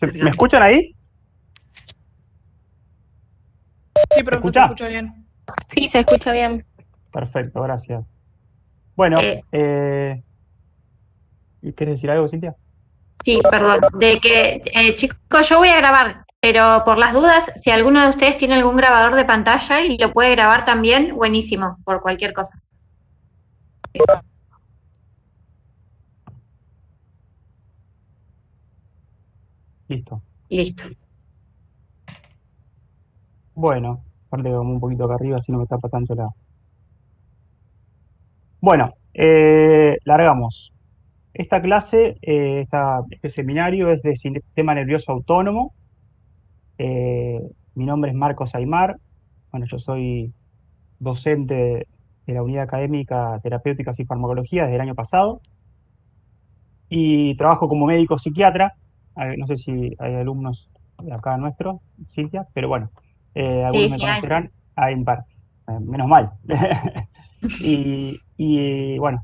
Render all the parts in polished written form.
¿Me escuchan ahí? Sí, ¿Se profe, se escucha? escucha bien. Sí, se escucha bien. Perfecto, gracias. Bueno, Eh, ¿quieres decir algo, Cintia? sí, perdón. De que, chicos, yo voy a grabar, pero por las dudas, si alguno de ustedes tiene algún grabador de pantalla y lo puede grabar también, buenísimo, por cualquier cosa. Eso, Listo. listo. Bueno, aparte como un poquito acá arriba, así no me tapa tanto la... Bueno, largamos. Esta clase, este seminario es de sistema nervioso autónomo. Eh, Mi nombre es Marcos Aymar. Bueno, yo soy docente de la Unidad Académica Terapéuticas y Farmacología desde el año pasado y trabajo como médico psiquiatra. No sé si hay alumnos de acá nuestros, Cintia, pero bueno, algunos Sí, me sí hay. conocerán, hay un par. Menos mal. Y bueno,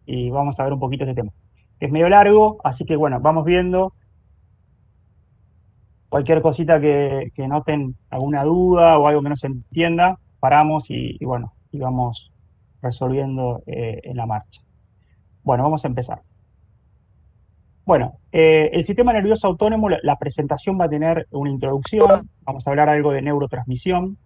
y vamos a ver un poquito este tema. Es medio largo, así que bueno, vamos viendo cualquier cosita que noten alguna duda o algo que no se entienda, paramos y bueno, y vamos resolviendo en la marcha. Bueno, vamos a empezar. Bueno, el sistema nervioso autónomo, la presentación va a tener una introducción, vamos a hablar algo de neurotransmisión,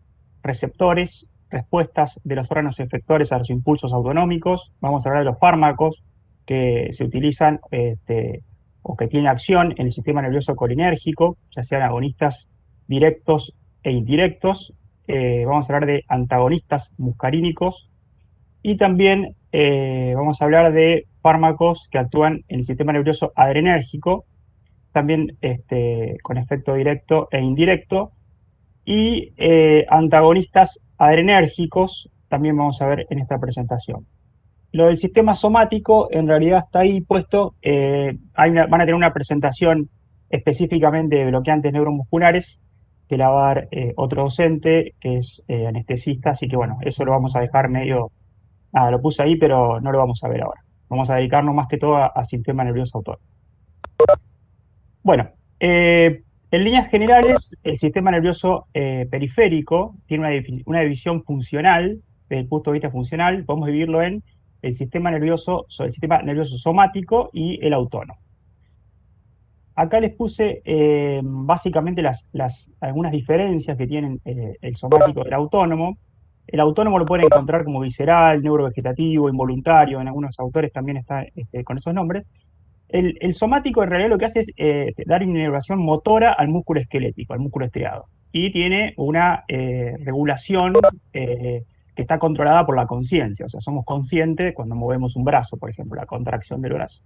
receptores, respuestas de los órganos efectores a los impulsos autonómicos, vamos a hablar de los fármacos que se utilizan o que tienen acción en el sistema nervioso colinérgico, ya sean agonistas directos e indirectos, vamos a hablar de antagonistas muscarínicos, y también vamos a hablar de fármacos que actúan en el sistema nervioso adrenérgico, también con efecto directo e indirecto, y antagonistas adrenérgicos, también vamos a ver en esta presentación. Lo del sistema somático en realidad está ahí puesto, van a tener una presentación específicamente de bloqueantes neuromusculares que la va a dar otro docente que es anestesista, así que bueno, eso lo vamos a dejar medio. Nada, lo puse ahí, pero no lo vamos a ver ahora. Vamos a dedicarnos más que todo a sistema nervioso autónomo. Bueno, en líneas generales, el sistema nervioso periférico tiene una división funcional, desde el punto de vista funcional, podemos dividirlo en el sistema nervioso somático y el autónomo. Acá les puse básicamente algunas diferencias que tienen el somático del autónomo. El autónomo lo pueden encontrar como visceral, neurovegetativo, involuntario, en algunos autores también está con esos nombres. El somático en realidad lo que hace es dar inervación motora al músculo esquelético, al músculo estriado. Y tiene una regulación que está controlada por la conciencia. O sea, somos conscientes cuando movemos un brazo, por ejemplo, la contracción del brazo.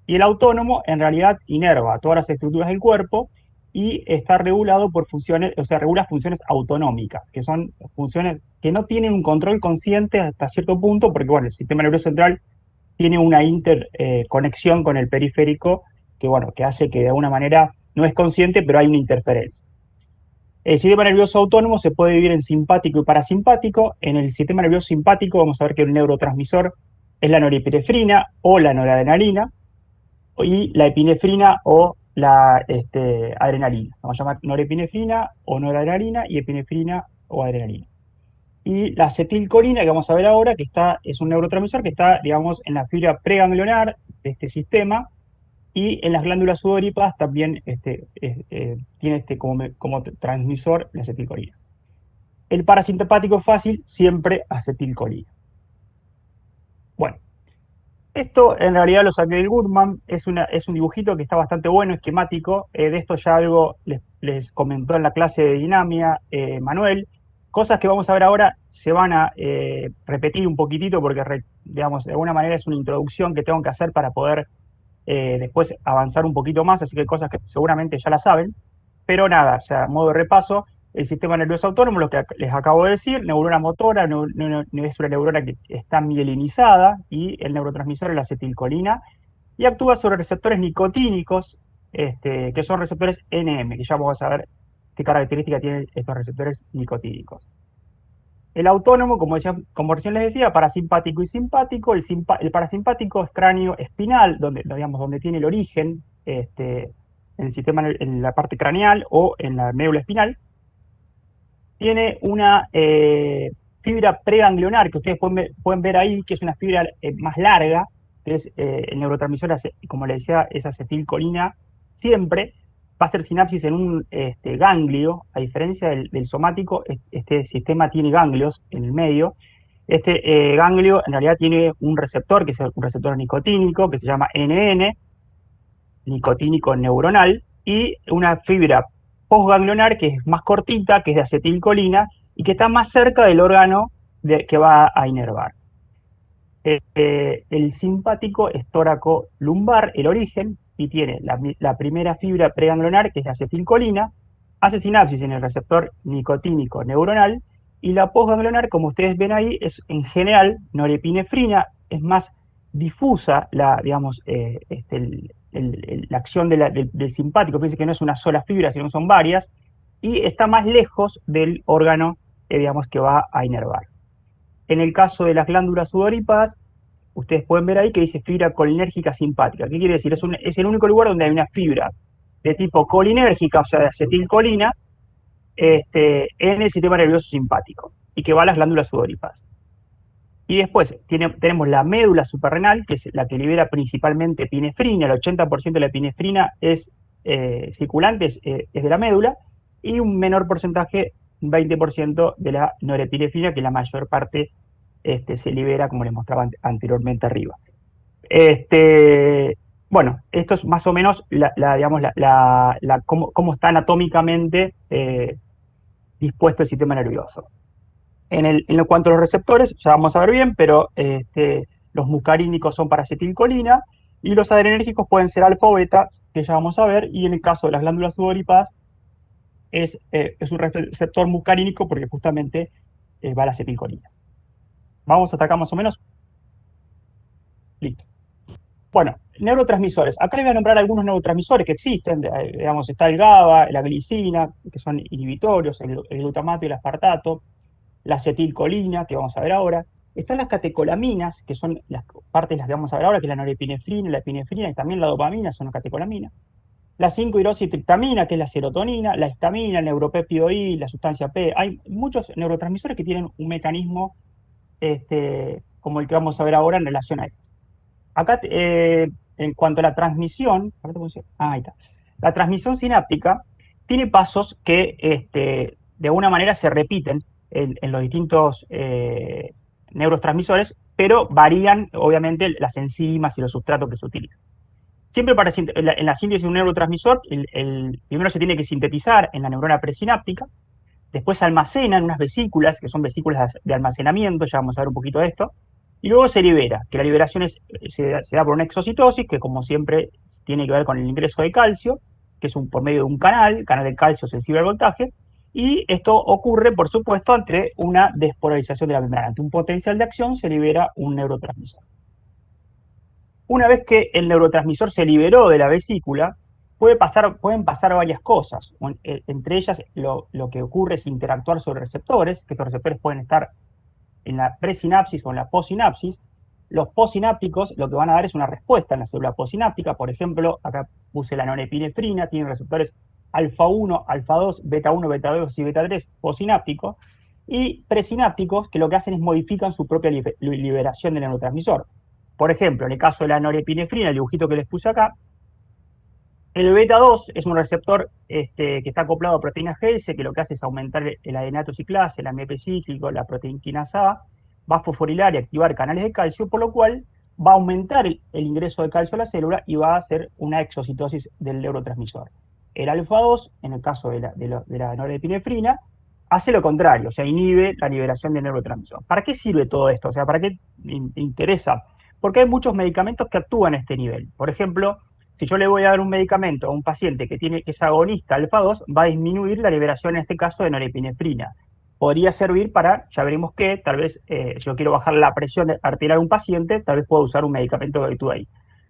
Y el autónomo en realidad inerva todas las estructuras del cuerpo y está regulado por funciones, o sea, regula funciones autonómicas, que son funciones que no tienen un control consciente hasta cierto punto, porque bueno, el sistema nervioso central tiene una interconexión con el periférico que bueno, que hace que de alguna manera no es consciente, pero hay una interferencia. El sistema nervioso autónomo se puede dividir en simpático y parasimpático. En el sistema nervioso simpático vamos a ver que el neurotransmisor es la norepinefrina o la noradrenalina, y la epinefrina o la adrenalina. Vamos a llamar norepinefrina o noradrenalina y epinefrina o adrenalina. Y la acetilcolina, que vamos a ver ahora, es un neurotransmisor que está, digamos, en la fibra preganglionar de este sistema y en las glándulas sudoríparas también tiene como transmisor la acetilcolina. El parasimpático fácil, siempre acetilcolina. Bueno, esto en realidad lo saqué del Goodman, es un dibujito que está bastante bueno, esquemático. De esto ya algo les comentó en la clase de dinamia Manuel. Cosas que vamos a ver ahora se van a repetir un poquitito porque, digamos, de alguna manera es una introducción que tengo que hacer para poder después avanzar un poquito más, así que hay cosas que seguramente ya las saben. Pero nada, o sea, modo de repaso, el sistema nervioso autónomo, lo que les acabo de decir, neurona motora, es una neurona que está mielinizada y el neurotransmisor es la acetilcolina y actúa sobre receptores nicotínicos, que son receptores NM, que ya vamos a ver qué característica tienen estos receptores nicotínicos. El autónomo, como recién les decía, parasimpático y simpático. El parasimpático es cráneo espinal, donde tiene el origen, en el sistema, en la parte craneal o en la médula espinal. Tiene una fibra preganglionar que ustedes pueden ver ahí, que es una fibra más larga, que es el neurotransmisor, como les decía, es acetilcolina siempre. Va a hacer sinapsis en un ganglio, a diferencia del somático, este sistema tiene ganglios en el medio. Este ganglio en realidad tiene un receptor, que es un receptor nicotínico, que se llama NN, nicotínico neuronal, y una fibra postganglionar que es más cortita, que es de acetilcolina, y que está más cerca del órgano que va a inervar. El simpático es tóraco-lumbar, el origen, y tiene la primera fibra preganglionar, que es de acetilcolina, hace sinapsis en el receptor nicotínico neuronal, y la postganglionar, como ustedes ven ahí, es en general norepinefrina, es más difusa digamos, la acción del simpático, fíjense que no es una sola fibra, sino que son varias, y está más lejos del órgano, digamos, que va a inervar. En el caso de las glándulas sudoríparas, ustedes pueden ver ahí que dice fibra colinérgica simpática. ¿Qué quiere decir? Es el único lugar donde hay una fibra de tipo colinérgica, o sea, de acetilcolina, en el sistema nervioso simpático, y que va a las glándulas sudoríparas. Y después tenemos la médula suprarrenal, que es la que libera principalmente epinefrina. El 80% de la epinefrina es circulante, es de la médula, y un menor porcentaje, 20% de la norepinefrina, que la mayor parte se libera, como les mostraba anteriormente arriba. Bueno, esto es más o menos digamos, cómo está anatómicamente dispuesto el sistema nervioso. En cuanto a los receptores, ya vamos a ver bien, pero los muscarínicos son para acetilcolina y los adrenérgicos pueden ser alfa o beta, que ya vamos a ver, y en el caso de las glándulas sudoríparas es un receptor muscarínico porque justamente va a la acetilcolina. Vamos hasta acá más o menos. Listo. Bueno, neurotransmisores. Acá les voy a nombrar algunos neurotransmisores que existen. Digamos, está el GABA, la glicina, que son inhibitorios, el glutamato y el aspartato, la acetilcolina, que vamos a ver ahora. Están las catecolaminas, que son las partes las que vamos a ver ahora, que es la norepinefrina, la epinefrina y también la dopamina, son catecolaminas. La 5-hidroxitriptamina, que es la serotonina, la histamina, el neuropéptido I, la sustancia P. Hay muchos neurotransmisores que tienen un mecanismo como el que vamos a ver ahora en relación a esto. Acá, en cuanto a la transmisión, ahí está. La transmisión sináptica tiene pasos que de alguna manera se repiten en los distintos neurotransmisores, pero varían obviamente las enzimas y los sustratos que se utilizan. Siempre en la síntesis de un neurotransmisor, primero se tiene que sintetizar en la neurona presináptica, después se almacena en unas vesículas, que son vesículas de almacenamiento, ya vamos a ver un poquito de esto, y luego se libera, que la liberación se da por una exocitosis, que como siempre tiene que ver con el ingreso de calcio, que es por medio de un canal de calcio sensible al voltaje, y esto ocurre, por supuesto, ante una despolarización de la membrana. Ante un potencial de acción se libera un neurotransmisor. Una vez que el neurotransmisor se liberó de la vesícula, pueden pasar varias cosas. Entre ellas, lo que ocurre es interactuar sobre receptores, que estos receptores pueden estar en la presinapsis o en la possinapsis. Los postsinápticos lo que van a dar es una respuesta en la célula postsináptica. Por ejemplo, acá puse la norepinefrina, tiene receptores alfa 1, alfa 2, beta 1, beta 2 y beta 3 postsinápticos. Y presinápticos que lo que hacen es modifican su propia liberación del neurotransmisor. Por ejemplo, en el caso de la norepinefrina, el dibujito que les puse acá, el beta 2 es un receptor que está acoplado a proteína GS, que lo que hace es aumentar el adenato ciclasa, el AMP cíclico, la proteinquinasa A, va a fosforilar y activar canales de calcio, por lo cual va a aumentar el ingreso de calcio a la célula y va a hacer una exocitosis del neurotransmisor. El alfa 2, en el caso de la norepinefrina, hace lo contrario, o sea, inhibe la liberación del neurotransmisor. ¿Para qué sirve todo esto? O sea, ¿para qué interesa? Porque hay muchos medicamentos que actúan a este nivel. Por ejemplo, si yo le voy a dar un medicamento a un paciente que es agonista alfa 2, va a disminuir la liberación, en este caso, de norepinefrina. Podría servir para, ya veremos qué, tal vez, si yo quiero bajar la presión arterial de un paciente, tal vez pueda usar un medicamento que actúe ahí.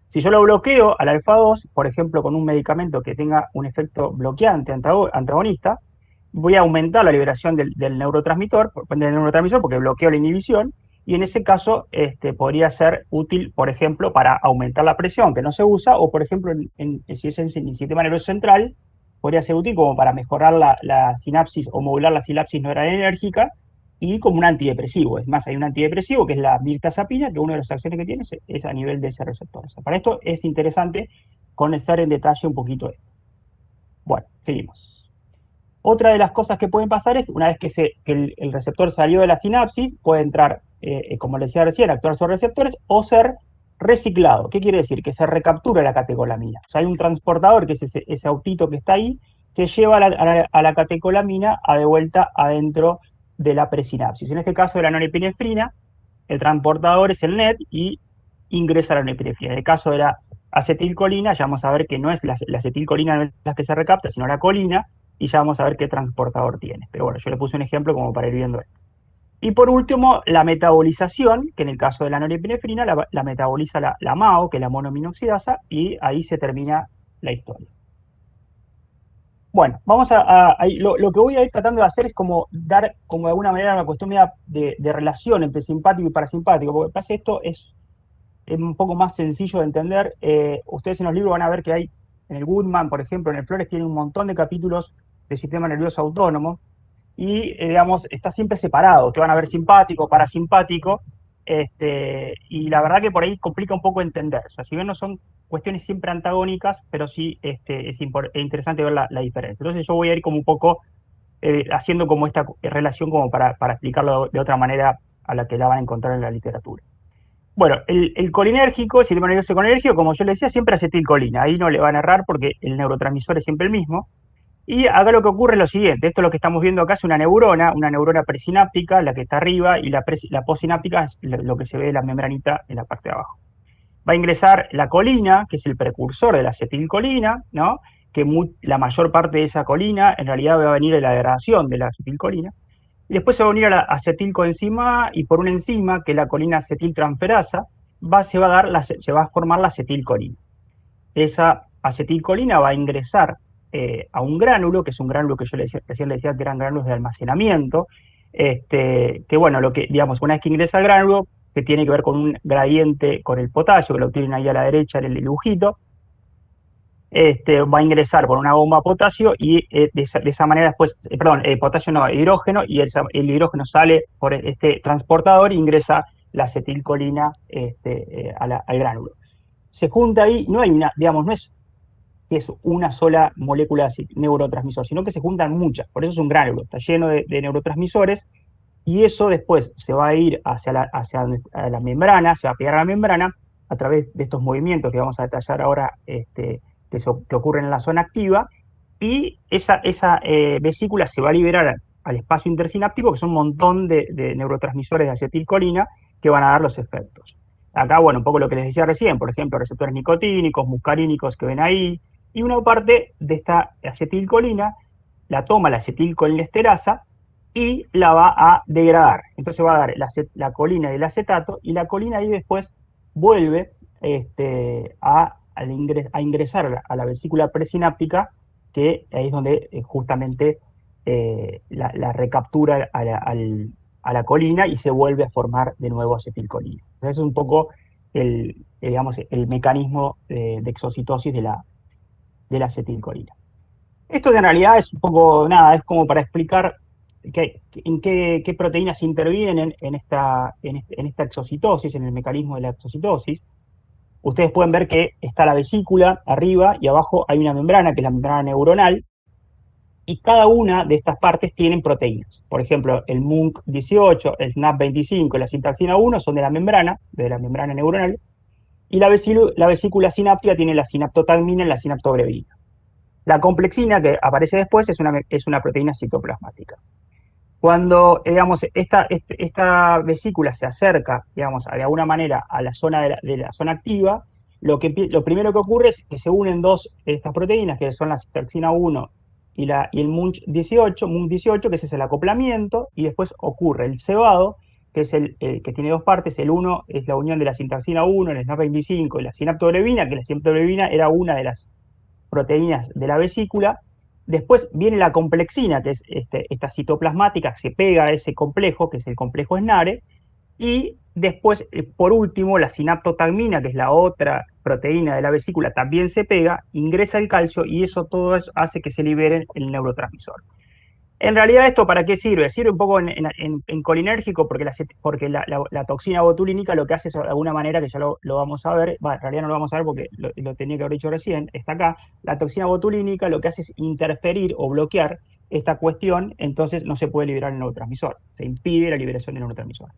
Si yo lo bloqueo al alfa 2, por ejemplo, con un medicamento que tenga un efecto bloqueante, antagonista, voy a aumentar la liberación del neurotransmisor porque bloqueo la inhibición, y en ese caso podría ser útil, por ejemplo, para aumentar la presión, que no se usa, o por ejemplo, si es en el sistema nervioso central, podría ser útil como para mejorar la sinapsis o modular la sinapsis noradrenérgica y como un antidepresivo. Es más, hay un antidepresivo que es la mirtazapina, que una de las acciones que tiene es a nivel de ese receptor. O sea, para esto es interesante conocer en detalle un poquito esto. Bueno, seguimos. Otra de las cosas que pueden pasar es, una vez que el receptor salió de la sinapsis, puede entrar, como les decía recién, actuar sobre receptores o ser reciclado. ¿Qué quiere decir? Que se recaptura la catecolamina. O sea, hay un transportador, que es ese autito que está ahí, que lleva a la catecolamina de vuelta adentro de la presinapsis. En este caso de la norepinefrina, el transportador es el NET y ingresa a la norepinefrina. En el caso de la acetilcolina, ya vamos a ver que no es la acetilcolina no es la que se recapta, sino la colina, y ya vamos a ver qué transportador tiene. Pero bueno, yo le puse un ejemplo como para ir viendo esto. Y por último, la metabolización, que en el caso de la norepinefrina la metaboliza la MAO, que es la monoaminoxidasa, y ahí se termina la historia. Bueno, vamos lo que voy a ir tratando de hacer es como dar, como de alguna manera, una cuestión de relación entre simpático y parasimpático, porque pasa esto es un poco más sencillo de entender. Ustedes en los libros van a ver que hay, en el Goodman, por ejemplo, en el Flores, tiene un montón de capítulos del sistema nervioso autónomo, y, digamos, está siempre separado, que van a ver simpático, parasimpático, y la verdad que por ahí complica un poco entender. O sea, si bien no son cuestiones siempre antagónicas, pero sí es interesante ver la diferencia. Entonces yo voy a ir como un poco haciendo como esta relación como para explicarlo de otra manera a la que la van a encontrar en la literatura. Bueno, el colinérgico, el sistema nervioso colinérgico, como yo le decía, siempre acetilcolina. Ahí no le van a errar porque el neurotransmisor es siempre el mismo. Y acá lo que ocurre es lo siguiente, esto lo que estamos viendo acá es una neurona presináptica, la que está arriba, y la postsináptica es lo que se ve de la membranita en la parte de abajo. Va a ingresar la colina, que es el precursor de la acetilcolina, ¿no? Que la mayor parte de esa colina en realidad va a venir de la degradación de la acetilcolina. Y después se va a unir a la acetilcoenzima A, y por una enzima, que es la colina acetiltransferasa, se va a formar la acetilcolina. Esa acetilcolina va a ingresar a un gránulo, que es un gránulo que yo recién le decía que eran gránulos de almacenamiento, que bueno, digamos, una vez que ingresa al gránulo, que tiene que ver con un gradiente con el potasio, que lo tienen ahí a la derecha en el dibujito, va a ingresar por una bomba a potasio, y de esa manera después, potasio no, hidrógeno, y el hidrógeno sale por este transportador e ingresa la acetilcolina al gránulo. Se junta ahí, no hay una, digamos, no es que es una sola molécula de neurotransmisor, sino que se juntan muchas, por eso es un gránulo, está lleno de neurotransmisores, y eso después se va a ir hacia la membrana, se va a pegar a la membrana a través de estos movimientos que vamos a detallar ahora, que ocurren en la zona activa, y esa vesícula se va a liberar al espacio intersináptico, que son un montón de neurotransmisores de acetilcolina que van a dar los efectos. Acá, bueno, un poco lo que les decía recién, por ejemplo, receptores nicotínicos, muscarínicos que ven ahí, y una parte de esta acetilcolina la toma la acetilcolinesterasa y la va a degradar. Entonces va a dar la colina y el acetato, y la colina ahí después vuelve a ingresar a la vesícula presináptica, que ahí es donde justamente la recaptura a la colina y se vuelve a formar de nuevo acetilcolina. Entonces es un poco digamos, el mecanismo de exocitosis de la acetilcolina. Esto en realidad es un poco, nada, es como para explicar en qué proteínas intervienen en esta exocitosis, en el mecanismo de la exocitosis. Ustedes pueden ver que está la vesícula arriba, y abajo hay una membrana, que es la membrana neuronal, y cada una de estas partes tienen proteínas. Por ejemplo, el MUNC18, el SNAP25 y la sintaxina 1 son de la membrana neuronal, y la vesícula sináptica tiene la sinaptotagmina y la sinaptobrevina. La complexina, que aparece después, es una proteína citoplasmática. Cuando, digamos, esta vesícula se acerca, digamos, de alguna manera a la zona de la zona activa, lo primero que ocurre es que se unen dos de estas proteínas, que son la sintaxina 1 y el MUNC18, que ese es el acoplamiento, y después ocurre el cebado, que es que tiene dos partes. El uno es la unión de la sintaxina 1, el SNAP25 y la sinaptobrevina, que la sinaptobrevina era una de las proteínas de la vesícula. Después viene la complexina, que es esta citoplasmática que se pega a ese complejo, que es el complejo SNARE, y después, por último, la sinaptotagmina, que es la otra proteína de la vesícula, también se pega, ingresa el calcio y eso todo eso hace que se libere el neurotransmisor. En realidad, ¿esto para qué sirve? Sirve un poco en colinérgico porque la toxina botulínica lo que hace es, de alguna manera, que ya lo vamos a ver, en realidad no lo vamos a ver porque lo tenía que haber dicho recién, está acá, la toxina botulínica lo que hace es interferir o bloquear esta cuestión, entonces no se puede liberar el neurotransmisor, se impide la liberación del neurotransmisor.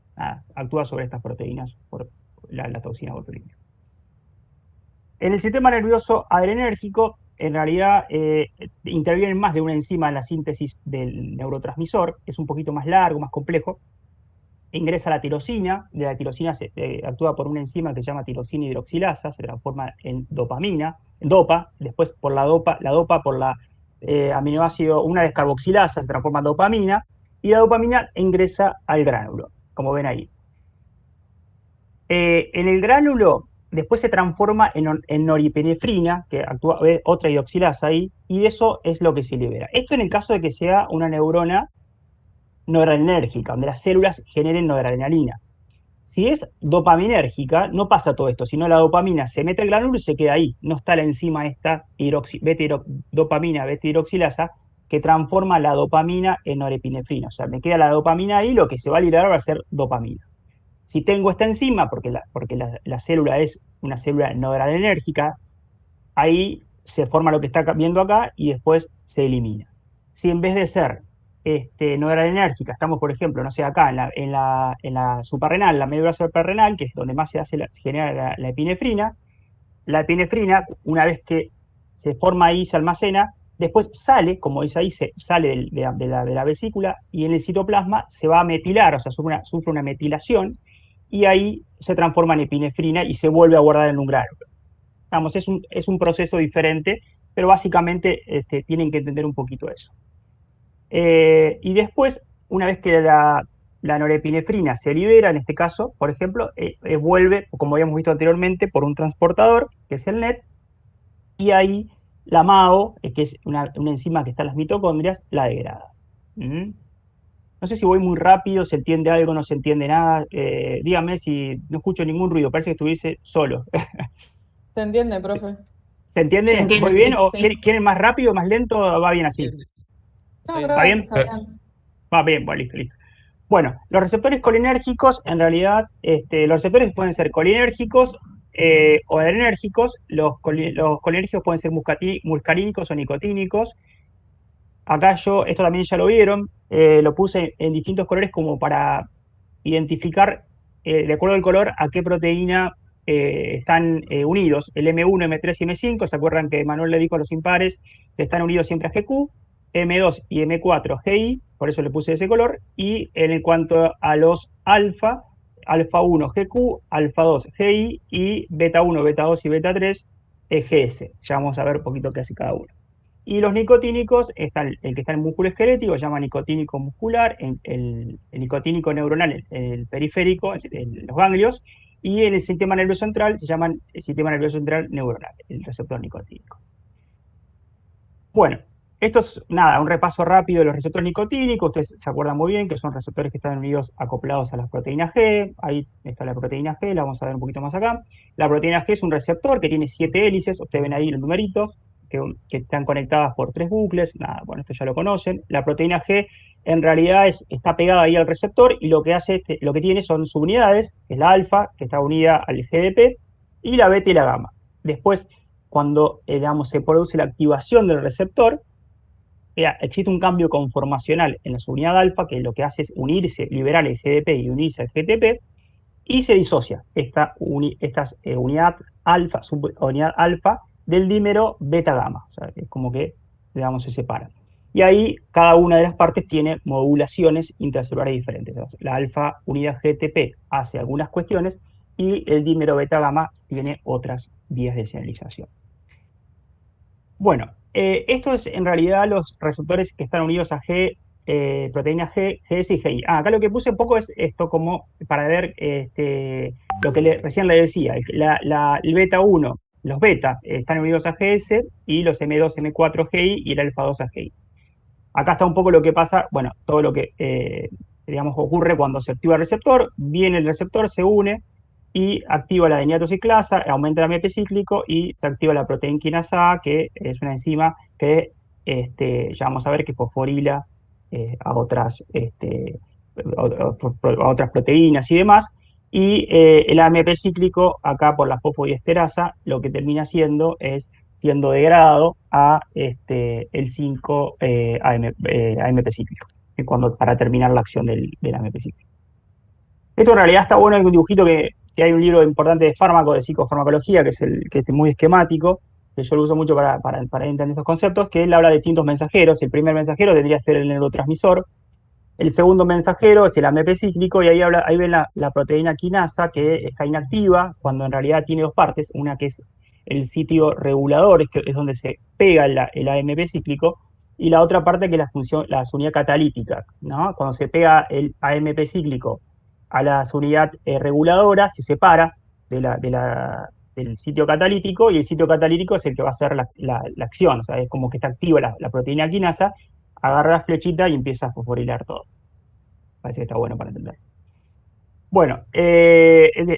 Actúa sobre estas proteínas por la toxina botulínica. En el sistema nervioso adrenérgico, en realidad intervienen más de una enzima en la síntesis del neurotransmisor, es un poquito más largo, más complejo. Ingresa la tirosina, de la tirosina actúa por una enzima que se llama tirosina hidroxilasa, se transforma en dopamina, en dopa, después por la dopa por la aminoácido, una descarboxilasa, se transforma en dopamina, y la dopamina ingresa al gránulo, como ven ahí. En el gránulo después se transforma en noripinefrina, que actúa otra hidroxilasa ahí, y eso es lo que se libera. Esto en el caso de que sea una neurona noradrenérgica, donde las células generen noradrenalina. Si es dopaminérgica, no pasa todo esto, sino la dopamina se mete al gránulo y se queda ahí. No está la enzima esta dopamina beta-hidroxilasa que transforma la dopamina en norepinefrina. O sea, me queda la dopamina ahí, lo que se va a liberar va a ser dopamina. Si tengo esta enzima, porque la célula es una célula noradrenérgica, ahí se forma lo que está viendo acá y después se elimina. Si en vez de ser noradrenérgica, estamos, por ejemplo, no sé, acá en la suprarrenal, la médula suprarrenal, que es donde más se genera la epinefrina, una vez que se forma ahí, se almacena, después sale, como dice ahí, sale de la vesícula y en el citoplasma se va a metilar, o sea, sufre una metilación y ahí se transforma en epinefrina y se vuelve a guardar en un gránulo. Vamos, es un proceso diferente, pero básicamente tienen que entender un poquito eso. Y después, una vez que la norepinefrina se libera, en este caso, por ejemplo, vuelve, como habíamos visto anteriormente, por un transportador, que es el NET, y ahí la MAO, que es una enzima que está en las mitocondrias, la degrada. No sé si voy muy rápido, se entiende algo, no se entiende nada. Dígame si no escucho ningún ruido, parece que estuviese solo. ¿Se entiende, profe? ¿Se entiende? Se entiende, ¿Muy bien? sí, ¿O sí. quieren más rápido, más lento? ¿Va bien así? No, ¿Va creo que bien? está bien. Va bien, bueno, listo. Bueno, los receptores colinérgicos, en realidad, los receptores pueden ser colinérgicos o adrenérgicos. Los colinérgicos pueden ser muscarínicos o nicotínicos. Acá esto también ya lo vieron, lo puse en distintos colores como para identificar, de acuerdo al color, a qué proteína están unidos. El M1, M3 y M5, ¿se acuerdan que Manuel le dijo a los impares que están unidos siempre a GQ? M2 y M4 GI, por eso le puse ese color, y en cuanto a los alfa, alfa 1 GQ, alfa 2 GI y beta 1, beta 2 y beta 3 GS. Ya vamos a ver un poquito qué hace cada uno. Y los nicotínicos, el que está en el músculo esquelético, se llama nicotínico muscular, el nicotínico neuronal, el periférico, en los ganglios, y en el sistema nervioso central se llaman el sistema nervioso central neuronal, el receptor nicotínico. Bueno, esto es nada, un repaso rápido de los receptores nicotínicos. Ustedes se acuerdan muy bien que son receptores que están unidos, acoplados a las proteínas G. Ahí está la proteína G, la vamos a ver un poquito más acá. La proteína G es un receptor que tiene 7 hélices, ustedes ven ahí los numeritos, que están conectadas por 3 bucles. Nada, bueno, esto ya lo conocen. La proteína G en realidad está pegada ahí al receptor y lo que hace lo que tiene son subunidades, que es la alfa, que está unida al GDP, y la beta y la gamma. Después, cuando se produce la activación del receptor, existe un cambio conformacional en la subunidad alfa, que lo que hace es unirse, liberar el GDP y unirse al GTP, y se disocia esta unidad alfa, subunidad alfa, del dímero beta-gamma. O sea, es como que, digamos, se separan. Y ahí cada una de las partes tiene modulaciones intracelulares diferentes. O sea, la alfa unidad GTP hace algunas cuestiones y el dímero beta-gamma tiene otras vías de señalización. Bueno, esto es en realidad los receptores que están unidos a proteína G, GS y GI. Acá lo que puse un poco es esto como para ver lo que recién le decía. El beta 1 los beta están unidos a GS y los M2, M4 GI y el alfa 2 a GI. Acá está un poco lo que pasa, bueno, todo lo que, digamos, ocurre cuando se activa el receptor, viene el receptor, se une y activa la adeniatociclasa, aumenta el AMP cíclico y se activa la proteína quinasa A, que es una enzima que ya vamos a ver que fosforila a otras proteínas y demás. Y el AMP cíclico, acá por la fosfodiesterasa, lo que termina haciendo es siendo degradado a el 5 AMP cíclico, para terminar la acción del AMP cíclico. Esto en realidad está bueno, hay un dibujito que hay un libro importante de fármaco, de psicofarmacología, que es muy esquemático, que yo lo uso mucho para entender estos conceptos, que él habla de distintos mensajeros. El primer mensajero debería ser el neurotransmisor, el segundo mensajero es el AMP cíclico, y ahí ven la proteína quinasa, que está inactiva, cuando en realidad tiene dos partes, una que es el sitio regulador, que es donde se pega el AMP cíclico, y la otra parte que es la unidad catalítica, ¿no? Cuando se pega el AMP cíclico a la unidad reguladora, se separa del sitio catalítico, y el sitio catalítico es el que va a hacer la acción, o sea, es como que está activa la proteína quinasa, agarra la flechita y empieza a fosforilar todo. Parece que está bueno para entender. Bueno,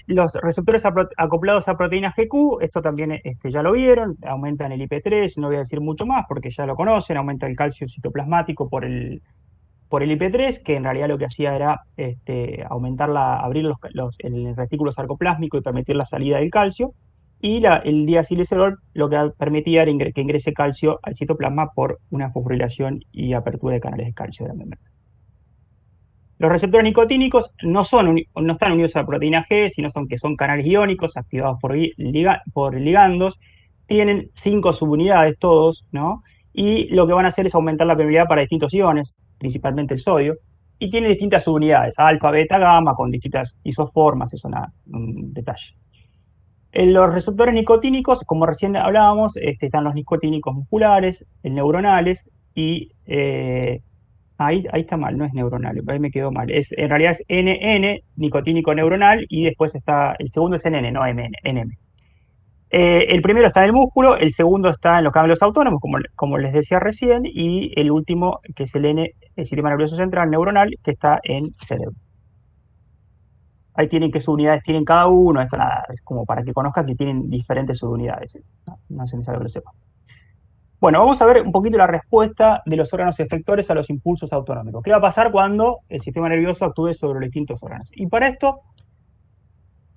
los receptores acoplados a proteína GQ, esto también ya lo vieron, aumentan el IP3, no voy a decir mucho más porque ya lo conocen, aumenta el calcio citoplasmático por el IP3, que en realidad lo que hacía era abrir el retículo sarcoplásmico y permitir la salida del calcio, y el diacilglicerol lo que permitía era que ingrese calcio al citoplasma por una fosforilación y apertura de canales de calcio de la membrana. Los receptores nicotínicos no están unidos a la proteína G, sino que son canales iónicos activados por ligandos, tienen 5 subunidades todos, ¿no? Y lo que van a hacer es aumentar la permeabilidad para distintos iones, principalmente el sodio, y tiene distintas subunidades, alfa, beta, gamma, con distintas isoformas, eso es un detalle. En los receptores nicotínicos, como recién hablábamos, están los nicotínicos musculares, neuronales, y ahí está mal, no es neuronal, ahí me quedó mal. En realidad es NN, nicotínico neuronal, y después está, el segundo es NN, no NM. El primero está en el músculo, el segundo está en los ganglios autónomos, como les decía recién, y el último, que es el sistema nervioso central neuronal, que está en cerebro. Ahí tienen qué subunidades tienen cada uno, esto nada, es como para que conozcan que tienen diferentes subunidades. No es necesario que lo sepan. Bueno, vamos a ver un poquito la respuesta de los órganos efectores a los impulsos autonómicos. ¿Qué va a pasar cuando el sistema nervioso actúe sobre los distintos órganos? Y para esto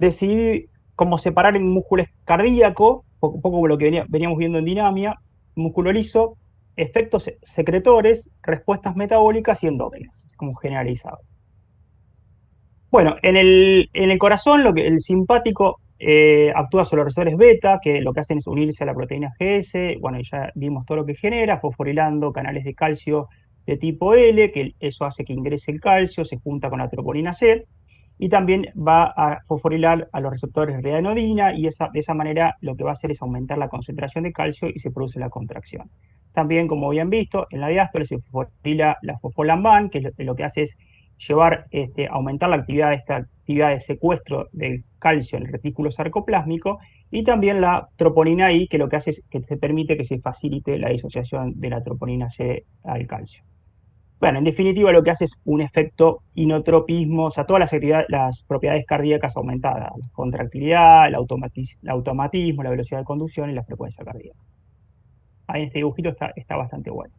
decidí cómo separar en músculo cardíaco, un poco como lo que veníamos viendo en dinamia, músculo liso, efectos secretores, respuestas metabólicas y endógenas, es como generalizado. Bueno, en el corazón, el simpático actúa sobre los receptores beta, que lo que hacen es unirse a la proteína GS. Bueno, ya vimos todo lo que genera, fosforilando canales de calcio de tipo L, que eso hace que ingrese el calcio, se junta con la troponina C, y también va a fosforilar a los receptores de adenodina, y de esa manera lo que va a hacer es aumentar la concentración de calcio y se produce la contracción. También, como habían visto, en la diástole se fosforila la fosfolamban, que lo que hace es aumentar esta actividad de secuestro del calcio en el retículo sarcoplásmico, y también la troponina I, que lo que hace es que se permite que se facilite la disociación de la troponina C al calcio. Bueno, en definitiva lo que hace es un efecto inotropismo, o sea, todas las propiedades cardíacas aumentadas, la contractilidad, el automatismo, la velocidad de conducción y la frecuencia cardíaca. Ahí en este dibujito está bastante bueno.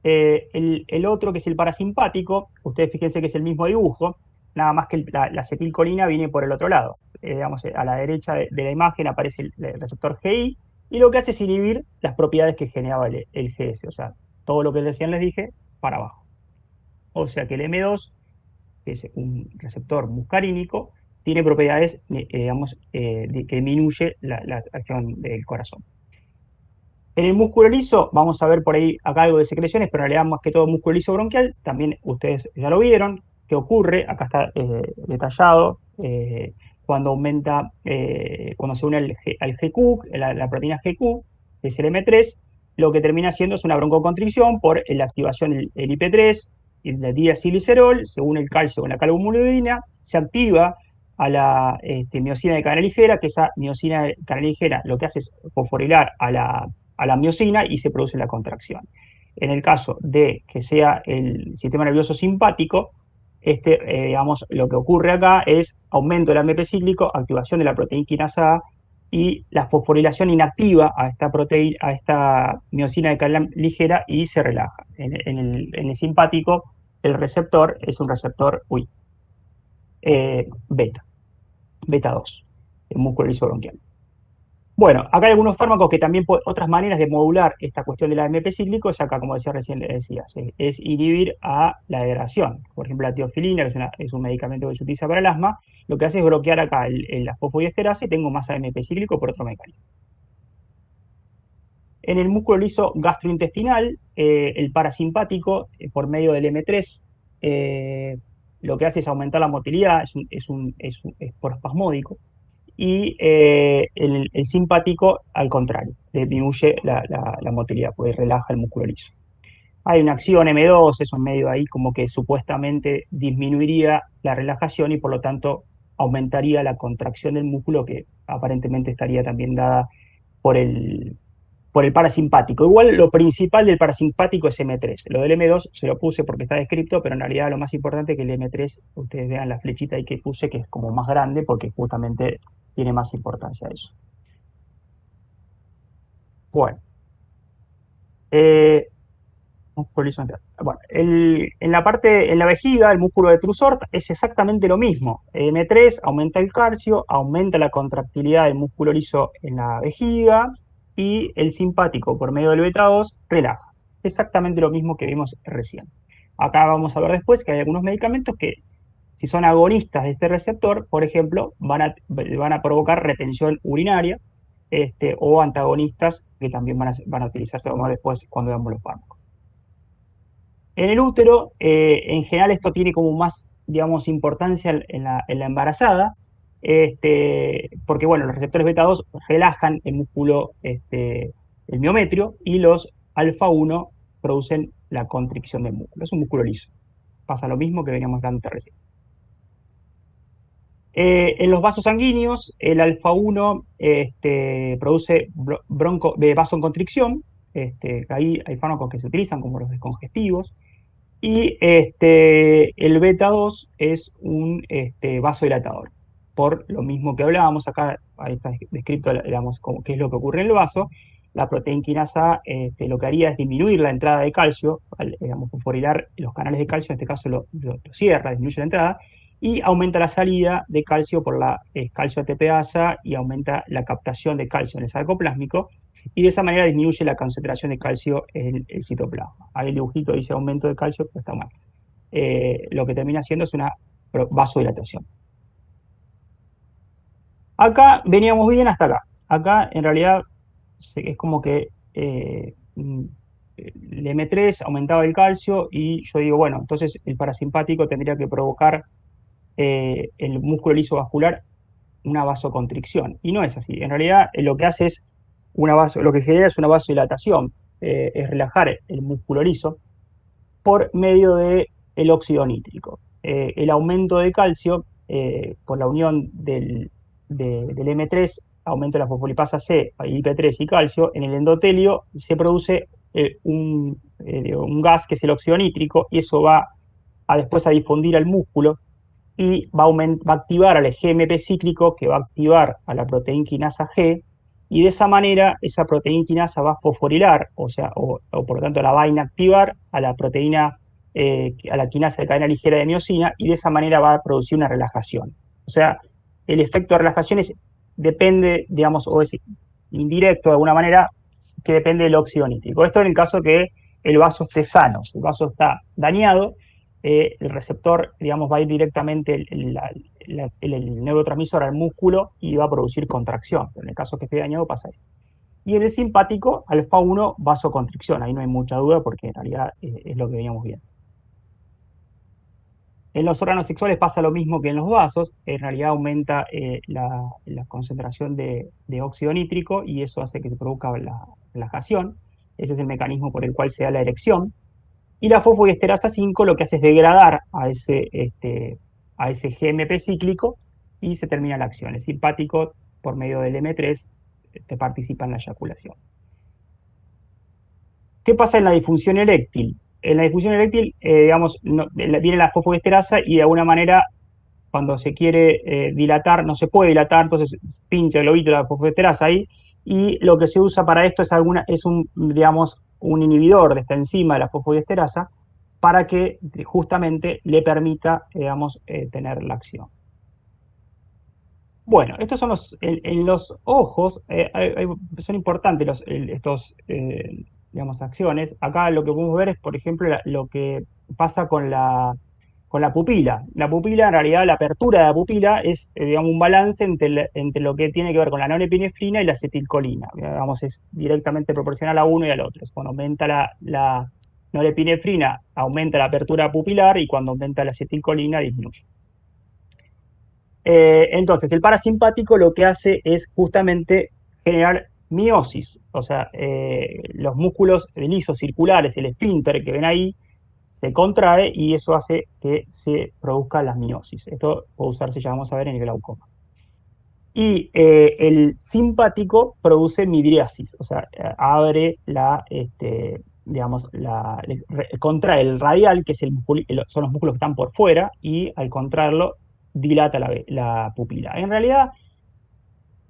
El otro, que es el parasimpático, ustedes fíjense que es el mismo dibujo, nada más que la acetilcolina viene por el otro lado. Digamos, a la derecha de la imagen aparece el receptor GI, y lo que hace es inhibir las propiedades que generaba el GS, o sea, todo lo que recién les dije, para abajo. O sea que el M2, que es un receptor muscarínico, tiene propiedades, que disminuye la acción del corazón. En el músculo liso, vamos a ver por ahí acá algo de secreciones, pero en realidad más que todo músculo liso bronquial, también ustedes ya lo vieron. ¿Qué ocurre? Acá está detallado, cuando se une al GQ, la proteína GQ, que es el M3, lo que termina haciendo es una broncoconstricción por la activación del IP3, el diacilglicerol, se une el calcio con la calumulidina, se activa a la miosina de cadena ligera, que esa miosina de cadena ligera lo que hace es fosforilar a la miosina y se produce la contracción. En el caso de que sea el sistema nervioso simpático, digamos, lo que ocurre acá es aumento del AMP cíclico, activación de la proteína quinasa A y la fosforilación inactiva a esta miosina de cadena ligera y se relaja. En el simpático, el receptor es un receptor beta 2, el músculo liso bronquial. Bueno, acá hay algunos fármacos que también, otras maneras de modular esta cuestión del AMP cíclico es acá, como decía recién, es inhibir a la degradación. Por ejemplo, la teofilina, que es un medicamento que se utiliza para el asma, lo que hace es bloquear acá la fosfodiesterasa y tengo más AMP cíclico por otro mecanismo. En el músculo liso gastrointestinal, el parasimpático, por medio del M3, lo que hace es aumentar la motilidad, es prospasmódico. Y el simpático, al contrario, disminuye la motilidad, porque relaja el músculo liso. Hay una acción M2, es un medio ahí como que supuestamente disminuiría la relajación y por lo tanto aumentaría la contracción del músculo, que aparentemente estaría también dada por el parasimpático. Igual lo principal del parasimpático es M3. Lo del M2 se lo puse porque está descrito, pero en realidad lo más importante es que el M3, ustedes vean la flechita ahí que puse, que es como más grande, porque justamente tiene más importancia eso. Bueno. Bueno, en la vejiga, el músculo de Trusort es exactamente lo mismo. M3 aumenta el calcio, aumenta la contractilidad del músculo liso en la vejiga y el simpático, por medio del beta 2, relaja. Exactamente lo mismo que vimos recién. Acá vamos a ver después que hay algunos medicamentos que, si son agonistas de este receptor, por ejemplo, van a provocar retención urinaria, o antagonistas que también van a utilizarse, vamos a ver después cuando veamos los fármacos. En el útero, en general esto tiene como más, digamos, importancia en la embarazada, porque bueno, los receptores beta 2 relajan el músculo, el miometrio, y los alfa 1 producen la constricción del músculo. Es un músculo liso. Pasa lo mismo que veníamos hablando recién. En los vasos sanguíneos, el alfa 1 produce vasoconstricción. Ahí hay fármacos que se utilizan como los descongestivos. Y el beta 2 es un vasodilatador. Por lo mismo que hablábamos acá, ahí está descrito, digamos, qué es lo que ocurre en el vaso. La proteína quinasa lo que haría es disminuir la entrada de calcio, digamos, fosforilar los canales de calcio, en este caso lo cierra, disminuye la entrada, y aumenta la salida de calcio por la calcio ATPasa y aumenta la captación de calcio en el sarcoplásmico, y de esa manera disminuye la concentración de calcio en el citoplasma. Ahí el dibujito dice aumento de calcio, pero está mal. Lo que termina haciendo es una vasodilatación. Acá veníamos bien hasta acá. Acá en realidad es como que el M3 aumentaba el calcio y yo digo, bueno, entonces el parasimpático tendría que provocar el músculo liso vascular una vasoconstricción. Y no es así. En realidad lo que hace es lo que genera es una vasodilatación, es relajar el músculo liso por medio del óxido nítrico. El aumento de calcio por la unión del M3, aumento de la fosfolipasa C, IP3 y calcio, en el endotelio se produce un gas que es el óxido nítrico, y eso va después a difundir al músculo y va a activar al GMP cíclico, que va a activar a la proteína quinasa G, y de esa manera esa proteína quinasa va a fosforilar, o por lo tanto la va a inactivar a la proteína, a la quinasa de cadena ligera de miosina, y de esa manera va a producir una relajación. O sea, el efecto de relajación depende, digamos, o es indirecto de alguna manera, que depende del óxido nítrico. Esto en el caso que el vaso esté sano. Si el vaso está dañado, el receptor, digamos, va a ir directamente el neurotransmisor al músculo y va a producir contracción. Pero en el caso que esté dañado pasa eso. Y en el simpático, alfa 1, vasoconstricción. Ahí no hay mucha duda porque en realidad es lo que veníamos viendo. En los órganos sexuales pasa lo mismo que en los vasos. En realidad aumenta la concentración de óxido nítrico y eso hace que se produzca la relajación. Ese es el mecanismo por el cual se da la erección. Y la fosfodiesterasa 5 lo que hace es degradar a ese GMP cíclico y se termina la acción. El simpático, por medio del M3, te participa en la eyaculación. ¿Qué pasa en la disfunción eréctil? En la disfunción eréctil, viene la fosfodiesterasa y de alguna manera, cuando se quiere dilatar, no se puede dilatar, entonces pincha el globito de la fosfodiesterasa ahí, y lo que se usa para esto es un inhibidor de esta enzima de la fosfodiesterasa para que justamente le permita, tener la acción. Bueno, estos son en los ojos, son importantes estos, acciones. Acá lo que podemos ver es, por ejemplo, lo que pasa con la pupila. La pupila, en realidad, la apertura de la pupila es, un balance entre lo que tiene que ver con la norepinefrina y la acetilcolina. Es directamente proporcional a uno y al otro. Cuando aumenta la norepinefrina, aumenta la apertura pupilar, y cuando aumenta la acetilcolina, disminuye. Entonces, el parasimpático lo que hace es justamente generar miosis, o sea, los músculos lisos circulares, el esfínter que ven ahí, se contrae y eso hace que se produzca la miosis. Esto puede usarse, ya vamos a ver, en el glaucoma. Y el simpático produce midriasis, o sea, abre contrae el radial, que son los músculos que están por fuera, y al contraerlo dilata la pupila. En realidad,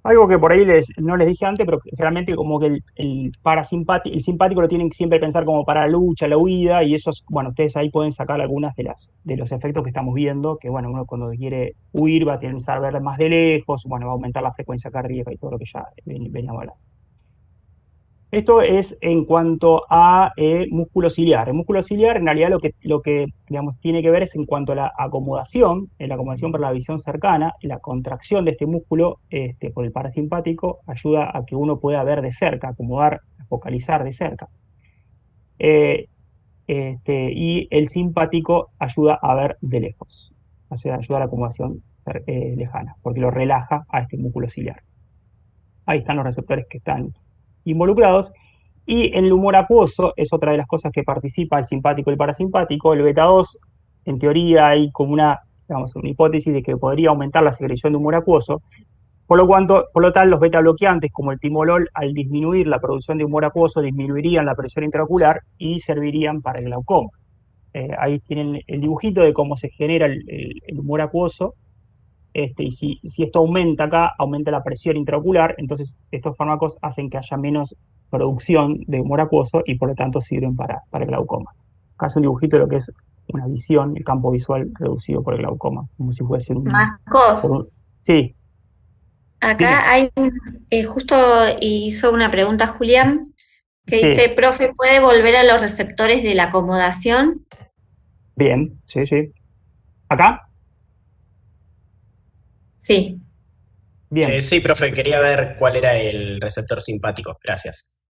algo que por ahí no les dije antes, pero realmente como que el simpático lo tienen que siempre pensar como para la lucha, la huida, y eso, bueno, ustedes ahí pueden sacar algunas de los efectos que estamos viendo, que bueno, uno cuando quiere huir va a pensar ver más de lejos, bueno, va a aumentar la frecuencia cardíaca y todo lo que ya veníamos hablando. Esto es en cuanto a músculo ciliar. El músculo ciliar, en realidad, lo que tiene que ver es en cuanto a la acomodación para la visión cercana. La contracción de este músculo por el parasimpático ayuda a que uno pueda ver de cerca, acomodar, focalizar de cerca. Y el simpático ayuda a ver de lejos, o sea, ayuda a la acomodación lejana, porque lo relaja a este músculo ciliar. Ahí están los receptores que están involucrados. Y en el humor acuoso es otra de las cosas que participa el simpático y el parasimpático. El beta 2, en teoría, hay como una hipótesis de que podría aumentar la secreción de humor acuoso. Por lo tal, los beta bloqueantes, como el timolol, al disminuir la producción de humor acuoso, disminuirían la presión intraocular y servirían para el glaucoma. Ahí tienen el dibujito de cómo se genera el humor acuoso. Y si esto aumenta acá, aumenta la presión intraocular, entonces estos fármacos hacen que haya menos producción de humor acuoso y por lo tanto sirven para el glaucoma. Acá es un dibujito de lo que es una visión, el campo visual reducido por el glaucoma, como si fuese Marcos, sí. Acá hay justo hizo una pregunta Julián, que Sí. dice, profe, ¿puede volver a los receptores de la acomodación? Bien, sí. ¿Acá? Sí. Bien. Sí, profe, quería ver cuál era el receptor simpático. Gracias.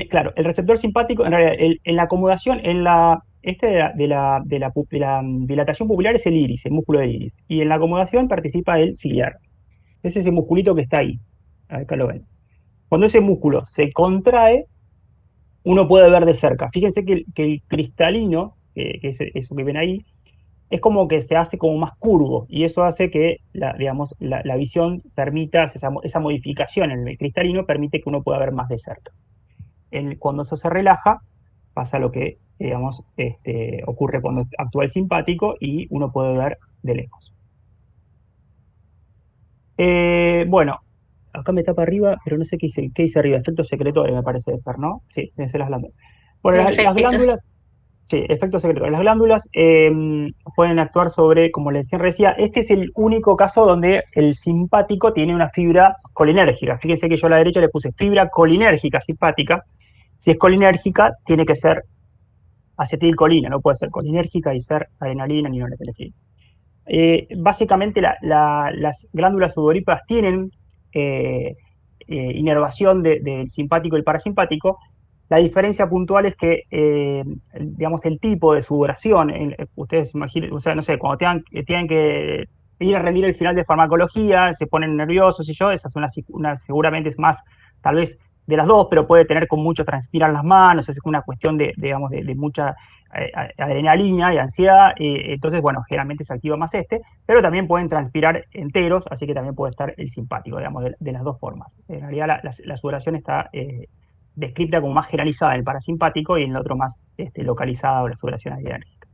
Claro, el receptor simpático, en realidad, en la acomodación, de la dilatación pupilar es el iris, el músculo del iris. Y en la acomodación participa el ciliar. Es ese musculito que está ahí. Acá lo ven. Cuando ese músculo se contrae, uno puede ver de cerca. Fíjense que el cristalino, que es eso que ven ahí, es como que se hace como más curvo, y eso hace que la visión permita, esa modificación en el cristalino permite que uno pueda ver más de cerca. Cuando eso se relaja, pasa lo que ocurre cuando actúa el simpático y uno puede ver de lejos. Bueno, acá me tapa arriba, pero no sé qué dice arriba. Efectos secretorios me parece de ser, ¿no? Sí, deben ser las glándulas. Bueno, las glándulas... Sí, efectos secretorios. Las glándulas pueden actuar sobre, como les decía, este es el único caso donde el simpático tiene una fibra colinérgica. Fíjense que yo a la derecha le puse fibra colinérgica simpática. Si es colinérgica, tiene que ser acetilcolina, no puede ser colinérgica y ser adrenalina ni norepinefrina. Básicamente las glándulas sudoríparas tienen inervación del simpático y el parasimpático. La diferencia puntual es que, el tipo de sudoración, ustedes imaginen, o sea, no sé, cuando tengan que ir a rendir el final de farmacología, se ponen nerviosos y esa es seguramente es más, tal vez, de las dos, pero puede tener con mucho transpirar las manos, es una cuestión digamos, de mucha adrenalina y ansiedad, entonces, bueno, generalmente se activa más pero también pueden transpirar enteros, así que también puede estar el simpático, digamos, de las dos formas. En realidad la sudoración está descrita como más generalizada en el parasimpático y en el otro más localizada, o la sudoración adrenérgica.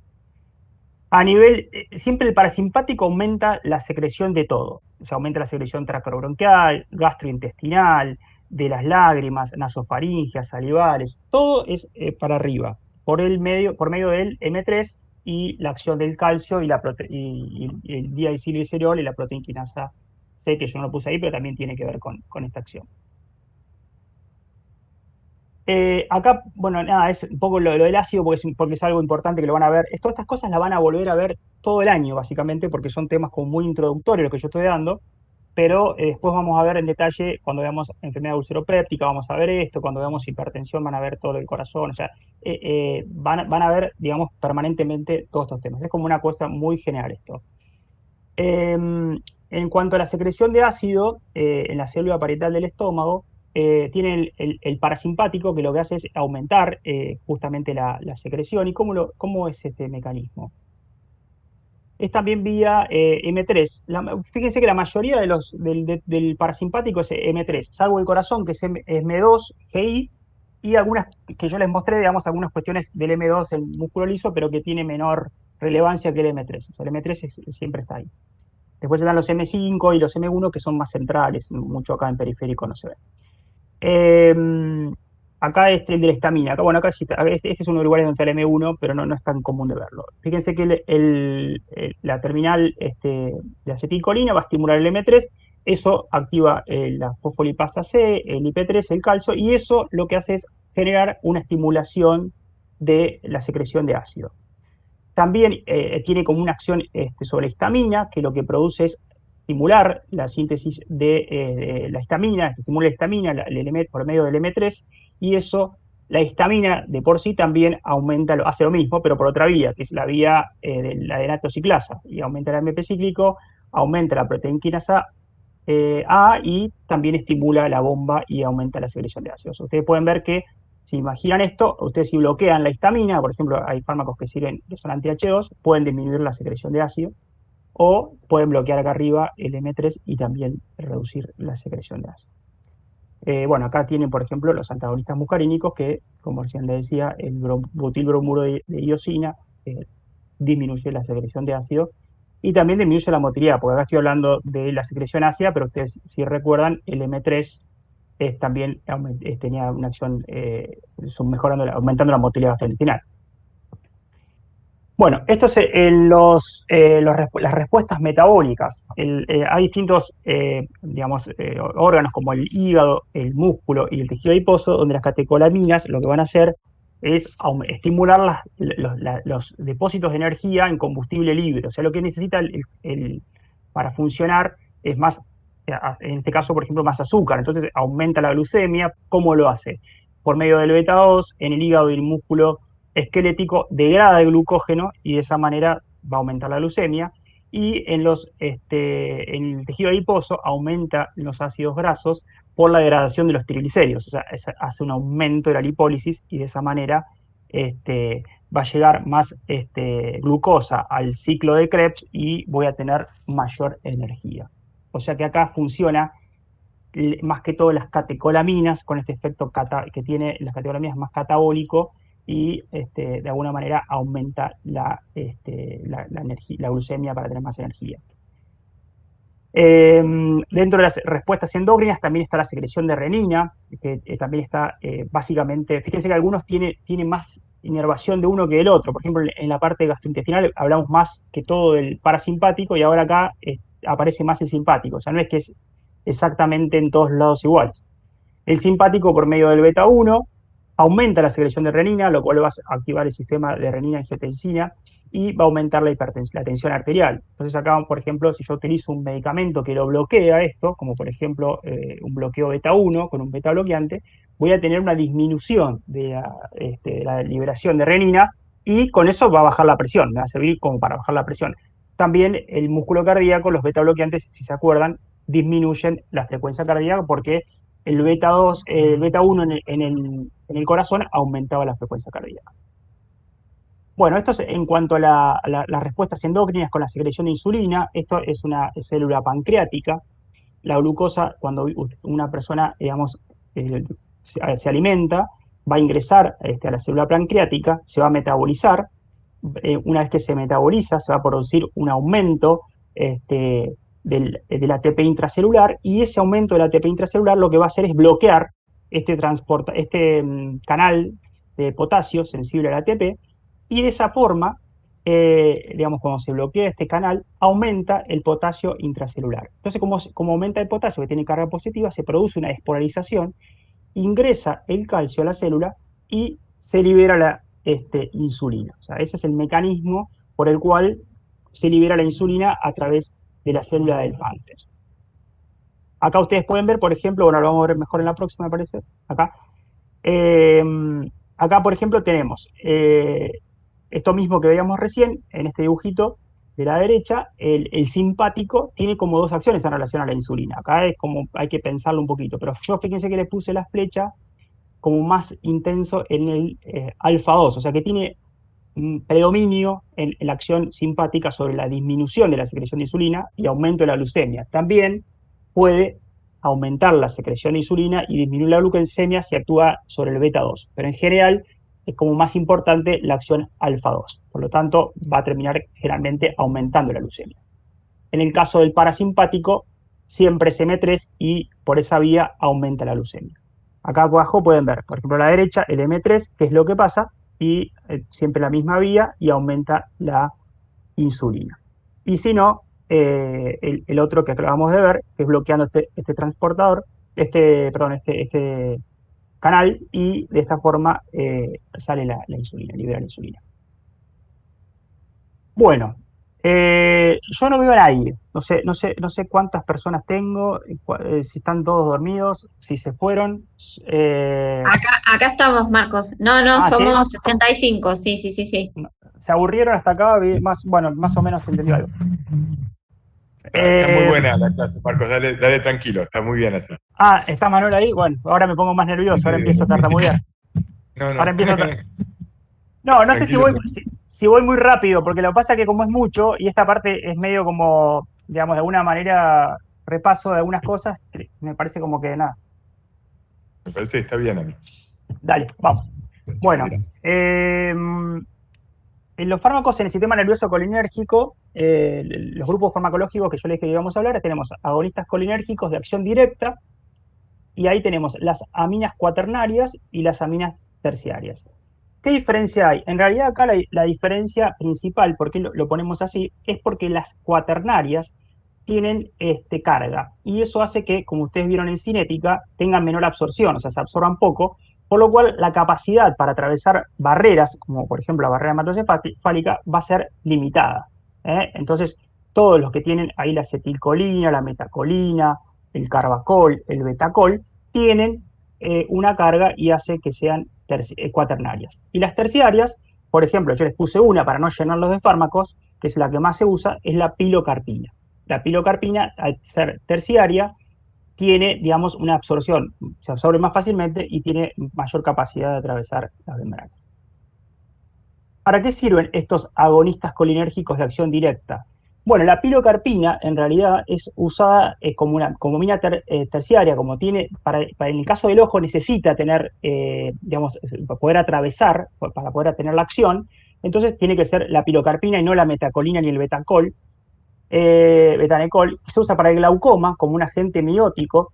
A nivel, siempre el parasimpático aumenta la secreción de todo, o sea, aumenta la secreción traqueobronquial, gastrointestinal, de las lágrimas, nasofaringeas, salivales, todo es para arriba, por medio del M3 y la acción del calcio y el diacilglicerol y la proteína quinasa C, que yo no lo puse ahí, pero también tiene que ver con esta acción. Acá, bueno, nada, es un poco lo del ácido porque es algo importante que lo van a ver. Todas estas cosas las van a volver a ver todo el año, básicamente, porque son temas como muy introductorios los que yo estoy dando, pero después vamos a ver en detalle, cuando veamos enfermedad ulceropéptica, vamos a ver esto, cuando veamos hipertensión van a ver todo el corazón, o sea, van a ver, digamos, permanentemente todos estos temas. Es como una cosa muy general esto. En cuanto a la secreción de ácido, en la célula parietal del estómago, tiene el parasimpático, que lo que hace es aumentar justamente la secreción. ¿Y cómo es este mecanismo? Es también vía M3. Fíjense que la mayoría del parasimpático es M3, salvo el corazón, que es M2, GI, y algunas que yo les mostré, digamos, algunas cuestiones del M2, el músculo liso, pero que tiene menor relevancia que el M3. O sea, el M3 siempre está ahí. Después están los M5 y los M1, que son más centrales, mucho acá en periférico no se ve. Acá el de la estamina. Bueno, acá sí, este es uno de los lugares donde está el M1, pero no es tan común de verlo. Fíjense que la terminal de acetilcolina va a estimular el M3, eso activa la fosfolipasa C, el IP3, el calcio, y eso lo que hace es generar una estimulación de la secreción de ácido. También tiene como una acción sobre la histamina, que lo que produce es estimular la síntesis de la histamina, estimula la histamina por medio del M3, y eso, la histamina de por sí también hace lo mismo, pero por otra vía, que es la vía de la adenatociclasa, y aumenta el AMP cíclico, aumenta la proteína quinasa A, y también estimula la bomba y aumenta la secreción de ácidos. Ustedes pueden ver que, si imaginan esto, ustedes si bloquean la histamina, por ejemplo, hay fármacos que sirven, que son anti-H2, pueden disminuir la secreción de ácido, o pueden bloquear acá arriba el M3 y también reducir la secreción de ácido. Bueno, acá tienen, por ejemplo, los antagonistas muscarínicos que, como recién les decía, el butilbromuro de iosina disminuye la secreción de ácido y también disminuye la motilidad, porque acá estoy hablando de la secreción ácida, pero ustedes, si recuerdan, el M3 también tenía una acción aumentando la motilidad gastrointestinal. Bueno, esto es las respuestas metabólicas. Hay distintos, digamos, órganos como el hígado, el músculo y el tejido adiposo, donde las catecolaminas lo que van a hacer es estimular los depósitos de energía en combustible libre. O sea, lo que necesita para funcionar es más, en este caso, por ejemplo, más azúcar. Entonces aumenta la glucemia. ¿Cómo lo hace? Por medio del beta 2, en el hígado y el músculo esquelético degrada el glucógeno y de esa manera va a aumentar la glucemia, y en el tejido adiposo aumenta los ácidos grasos por la degradación de los triglicéridos, o sea, hace un aumento de la lipólisis y de esa manera va a llegar más glucosa al ciclo de Krebs y voy a tener mayor energía. O sea que acá funciona más que todo las catecolaminas, con este efecto que tiene las catecolaminas más catabólico, y de alguna manera aumenta la glucemia para tener más energía. Dentro de las respuestas endócrinas también está la secreción de renina, que también está básicamente, fíjense que algunos tienen más inervación de uno que del otro. Por ejemplo, en la parte gastrointestinal hablamos más que todo del parasimpático, y ahora acá aparece más el simpático. O sea, no es que es exactamente en todos lados iguales. El simpático, por medio del beta 1, aumenta la secreción de renina, lo cual va a activar el sistema de renina-angiotensina y va a aumentar la tensión arterial. Entonces acá, por ejemplo, si yo utilizo un medicamento que lo bloquea esto, como por ejemplo un bloqueo beta 1 con un beta bloqueante, voy a tener una disminución de la liberación de renina, y con eso va a bajar la presión, me va a servir como para bajar la presión. También el músculo cardíaco, los beta bloqueantes, si se acuerdan, disminuyen la frecuencia cardíaca porque el beta 2, el beta 1 en el corazón aumentaba la frecuencia cardíaca. Bueno, esto es en cuanto a las respuestas endocrinas con la secreción de insulina. Esto es una célula pancreática. La glucosa, cuando una persona, digamos, se alimenta, va a ingresar a la célula pancreática, se va a metabolizar. Una vez que se metaboliza, se va a producir un aumento del ATP intracelular, y ese aumento del ATP intracelular lo que va a hacer es bloquear este canal de potasio sensible al ATP, y de esa forma, digamos, cuando se bloquea este canal, aumenta el potasio intracelular. Entonces, como aumenta el potasio, que tiene carga positiva, se produce una despolarización, ingresa el calcio a la célula y se libera la insulina. O sea, ese es el mecanismo por el cual se libera la insulina a través de la célula del páncreas. Acá ustedes pueden ver, por ejemplo, bueno, lo vamos a ver mejor en la próxima, me parece, acá. Acá, por ejemplo, tenemos esto mismo que veíamos recién, en este dibujito de la derecha, el simpático tiene como dos acciones en relación a la insulina. Acá es como, hay que pensarlo un poquito, pero yo fíjense que le puse la flecha como más intenso en el alfa 2, o sea que tiene un predominio en la acción simpática sobre la disminución de la secreción de insulina y aumento de la glucemia. También puede aumentar la secreción de insulina y disminuir la glucemia si actúa sobre el beta 2, pero en general es como más importante la acción alfa 2, por lo tanto va a terminar generalmente aumentando la glucemia. En el caso del parasimpático, siempre es M3 y por esa vía aumenta la glucemia. Acá abajo pueden ver, por ejemplo, a la derecha, el M3, que es lo que pasa, y siempre la misma vía y aumenta la insulina. Y si no, el otro que acabamos de ver, que es bloqueando este transportador, este canal, y de esta forma sale la insulina, libera la insulina. Bueno, yo no veo a nadie, no sé cuántas personas tengo, si están todos dormidos, si se fueron. Acá estamos, Marcos. No, somos ¿sí? 65, sí. Se aburrieron hasta acá, más o menos entendí algo. Está muy buena la clase, Marcos, dale tranquilo, está muy bien esa. ¿Está Manuel ahí? Bueno, ahora me pongo más nervioso, ahora empiezo a tartamudear. No. Ahora empiezo a No sé si voy muy rápido, porque lo que pasa es que como es mucho, y esta parte es medio como, digamos, de alguna manera, repaso de algunas cosas, me parece como que nada. Me parece que está bien a mí. Dale, vamos. Bueno, en los fármacos en el sistema nervioso colinérgico, los grupos farmacológicos que yo les dije que íbamos a hablar, tenemos agonistas colinérgicos de acción directa, y ahí tenemos las aminas cuaternarias y las aminas terciarias. ¿Qué diferencia hay? En realidad acá la diferencia principal, ¿por qué lo ponemos así? Es porque las cuaternarias tienen carga, y eso hace que, como ustedes vieron en cinética, tengan menor absorción, o sea, se absorban poco, por lo cual la capacidad para atravesar barreras, como por ejemplo la barrera hematocefálica, va a ser limitada. Entonces, todos los que tienen ahí la acetilcolina, la metacolina, el carbacol, el betacol, tienen una carga y hace que sean cuaternarias. Y las terciarias, por ejemplo, yo les puse una para no llenarlos de fármacos, que es la que más se usa, es la pilocarpina. La pilocarpina, al ser terciaria, tiene, digamos, una absorción, se absorbe más fácilmente y tiene mayor capacidad de atravesar las membranas. ¿Para qué sirven estos agonistas colinérgicos de acción directa? Bueno, la pilocarpina en realidad es usada como mina terciaria, como tiene, en el caso del ojo necesita tener, digamos, poder atravesar, para poder tener la acción, entonces tiene que ser la pilocarpina y no la metacolina ni el betanecol, que se usa para el glaucoma como un agente miótico,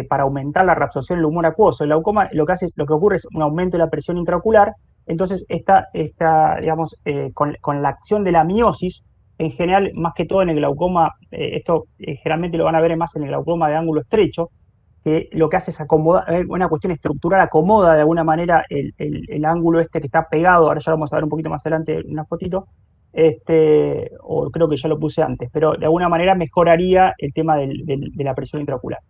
para aumentar la reabsorción del humor acuoso. El glaucoma lo que ocurre es un aumento de la presión intraocular, entonces digamos, con la acción de la miosis, en general, más que todo en el glaucoma, esto generalmente lo van a ver más en el glaucoma de ángulo estrecho, que lo que hace es acomodar, una cuestión estructural, acomoda de alguna manera el ángulo que está pegado, ahora ya lo vamos a ver un poquito más adelante en una fotito, o creo que ya lo puse antes, pero de alguna manera mejoraría el tema de la presión intraocular.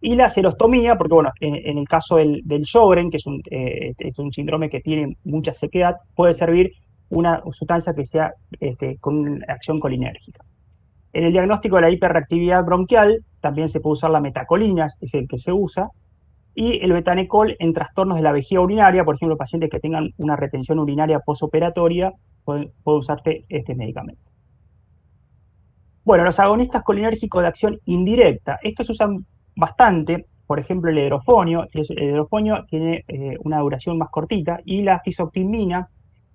Y la serostomía, porque bueno, en el caso del Sjögren, que es un síndrome que tiene mucha sequedad, puede servir una sustancia que sea con una acción colinérgica. En el diagnóstico de la hiperreactividad bronquial también se puede usar la metacolina, es el que se usa, y el betanecol en trastornos de la vejiga urinaria, por ejemplo, pacientes que tengan una retención urinaria posoperatoria, puede usarse este medicamento. Bueno, los agonistas colinérgicos de acción indirecta, estos se usan bastante, por ejemplo, el hidrofonio. El hidrofonio tiene una duración más cortita, y la fisoctimina,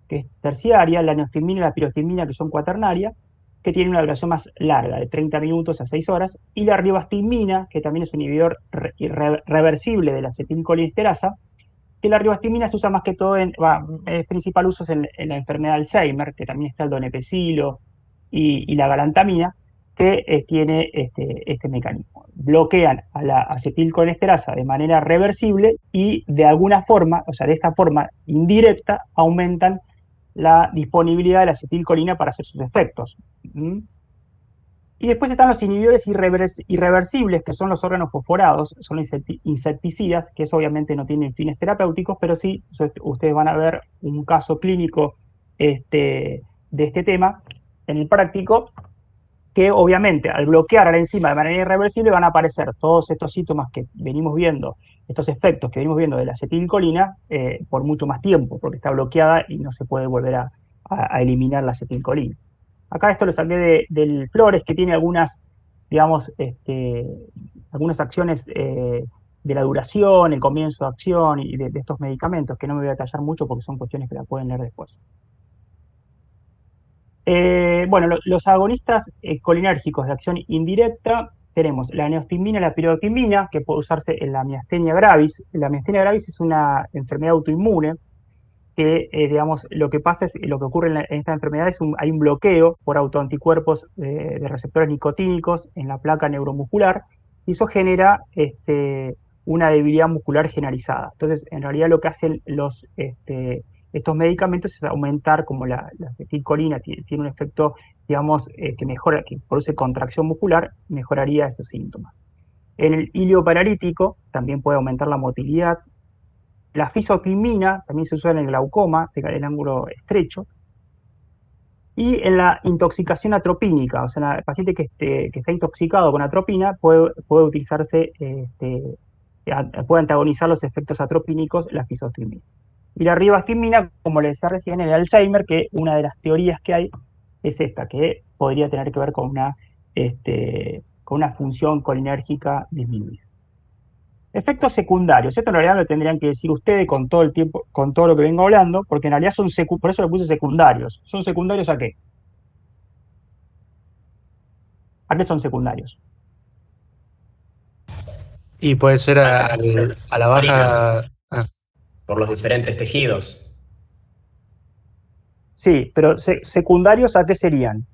que es terciaria, la neostimina y la pirostimina, que son cuaternarias, que tiene una duración más larga, de 30 minutos a 6 horas, y la ribastimina, que también es un inhibidor reversible de la acetilcolinesterasa, que la ribastimina se usa más que todo es principal uso en la enfermedad de Alzheimer, que también está el donepezilo y la galantamina, que tiene este mecanismo. Bloquean a la acetilcolinesterasa de manera reversible y de alguna forma, o sea, de esta forma indirecta, aumentan la disponibilidad de la acetilcolina para hacer sus efectos. Y después están los inhibidores irreversibles, que son los órganos fosforados, son los insecticidas, que eso obviamente no tienen fines terapéuticos, pero sí, ustedes van a ver un caso clínico de este tema en el práctico, que obviamente al bloquear a la enzima de manera irreversible van a aparecer todos estos síntomas que venimos viendo, estos efectos que venimos viendo de la acetilcolina por mucho más tiempo, porque está bloqueada y no se puede volver a eliminar la acetilcolina. Acá esto lo saqué del Flores, que tiene algunas, digamos, algunas acciones de la duración, el comienzo de acción y de estos medicamentos, que no me voy a detallar mucho porque son cuestiones que la pueden leer después. Bueno, los agonistas colinérgicos de acción indirecta, tenemos la neostimina y la pirostimina, que puede usarse en la miastenia gravis. La miastenia gravis es una enfermedad autoinmune que, digamos, lo que pasa es, lo que ocurre en esta enfermedad es hay un bloqueo por autoanticuerpos de receptores nicotínicos en la placa neuromuscular, y eso genera una debilidad muscular generalizada. Entonces, en realidad lo que hacen estos medicamentos es aumentar, como la acetilcolina tiene un efecto, digamos, que mejora, que produce contracción muscular, mejoraría esos síntomas. En el ilioparalítico también puede aumentar la motilidad. La fisoctimina también se usa en el glaucoma, el ángulo estrecho. Y en la intoxicación atropínica, o sea, el paciente que está intoxicado con atropina puede utilizarse, puede antagonizar los efectos atropínicos la fisoctimina. Y la ribastimina, como les decía recién, en el Alzheimer, que una de las teorías que hay es esta, que podría tener que ver con una función colinérgica disminuida. Efectos secundarios. Esto en realidad lo tendrían que decir ustedes con todo el tiempo, con todo lo que vengo hablando, porque en realidad por eso le puse secundarios. ¿Son secundarios a qué? ¿A qué son secundarios? Y puede ser a la baja... Por los diferentes tejidos. Sí, pero secundarios ¿a qué serían?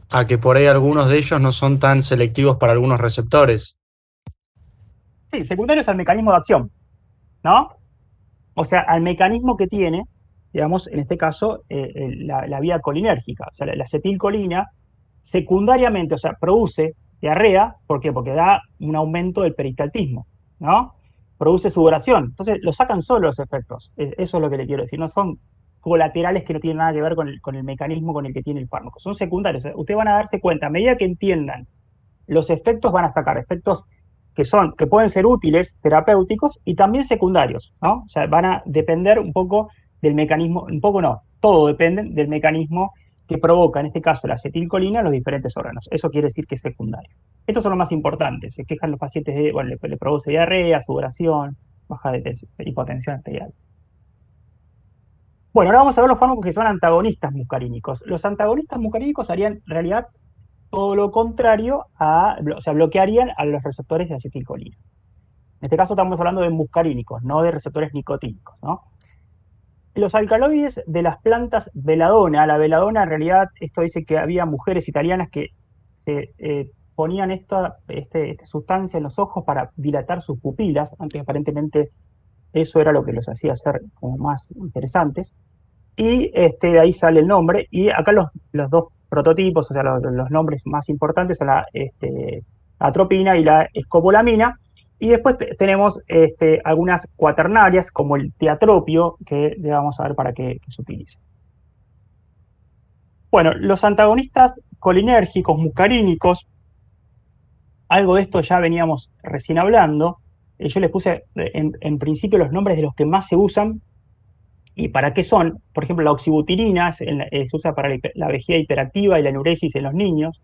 A que por ahí algunos de ellos no son tan selectivos para algunos receptores. Sí, secundarios al mecanismo de acción, ¿no? O sea, al mecanismo que tiene, digamos, en este caso, la vía colinérgica. O sea, la acetilcolina secundariamente, o sea, produce diarrea. ¿Por qué? Porque da un aumento del peristaltismo, ¿no? Produce sudoración. Entonces, lo sacan solo los efectos. Eso es lo que le quiero decir. No son colaterales que no tienen nada que ver con el mecanismo con el que tiene el fármaco. Son secundarios. Ustedes van a darse cuenta, a medida que entiendan los efectos, van a sacar efectos que pueden ser útiles, terapéuticos, y también secundarios, ¿no? O sea, van a depender un poco del mecanismo, un poco no, todo depende del mecanismo que provoca, en este caso, la acetilcolina en los diferentes órganos. Eso quiere decir que es secundario. Estos son los más importantes. Se quejan los pacientes de, bueno, le produce diarrea, sudoración, baja de hipotensión arterial. Bueno, ahora vamos a ver los fármacos que son antagonistas muscarínicos. Los antagonistas muscarínicos harían, en realidad, todo lo contrario o sea, bloquearían a los receptores de acetilcolina. En este caso estamos hablando de muscarínicos, no de receptores nicotínicos, ¿no? Los alcaloides de las plantas veladona, la veladona en realidad, esto dice que había mujeres italianas que se ponían esta sustancia en los ojos para dilatar sus pupilas, aunque aparentemente eso era lo que los hacía ser como más interesantes, y de ahí sale el nombre, y acá los dos prototipos, o sea, los nombres más importantes son la atropina y la escopolamina. Y después tenemos algunas cuaternarias, como el tiatropio, que vamos a ver para qué se utiliza. Bueno, los antagonistas colinérgicos, muscarínicos, algo de esto ya veníamos recién hablando. yo les puse en principio los nombres de los que más se usan y para qué son. Por ejemplo, la oxibutirina se usa para la vejiga hiperactiva y la enuresis en los niños.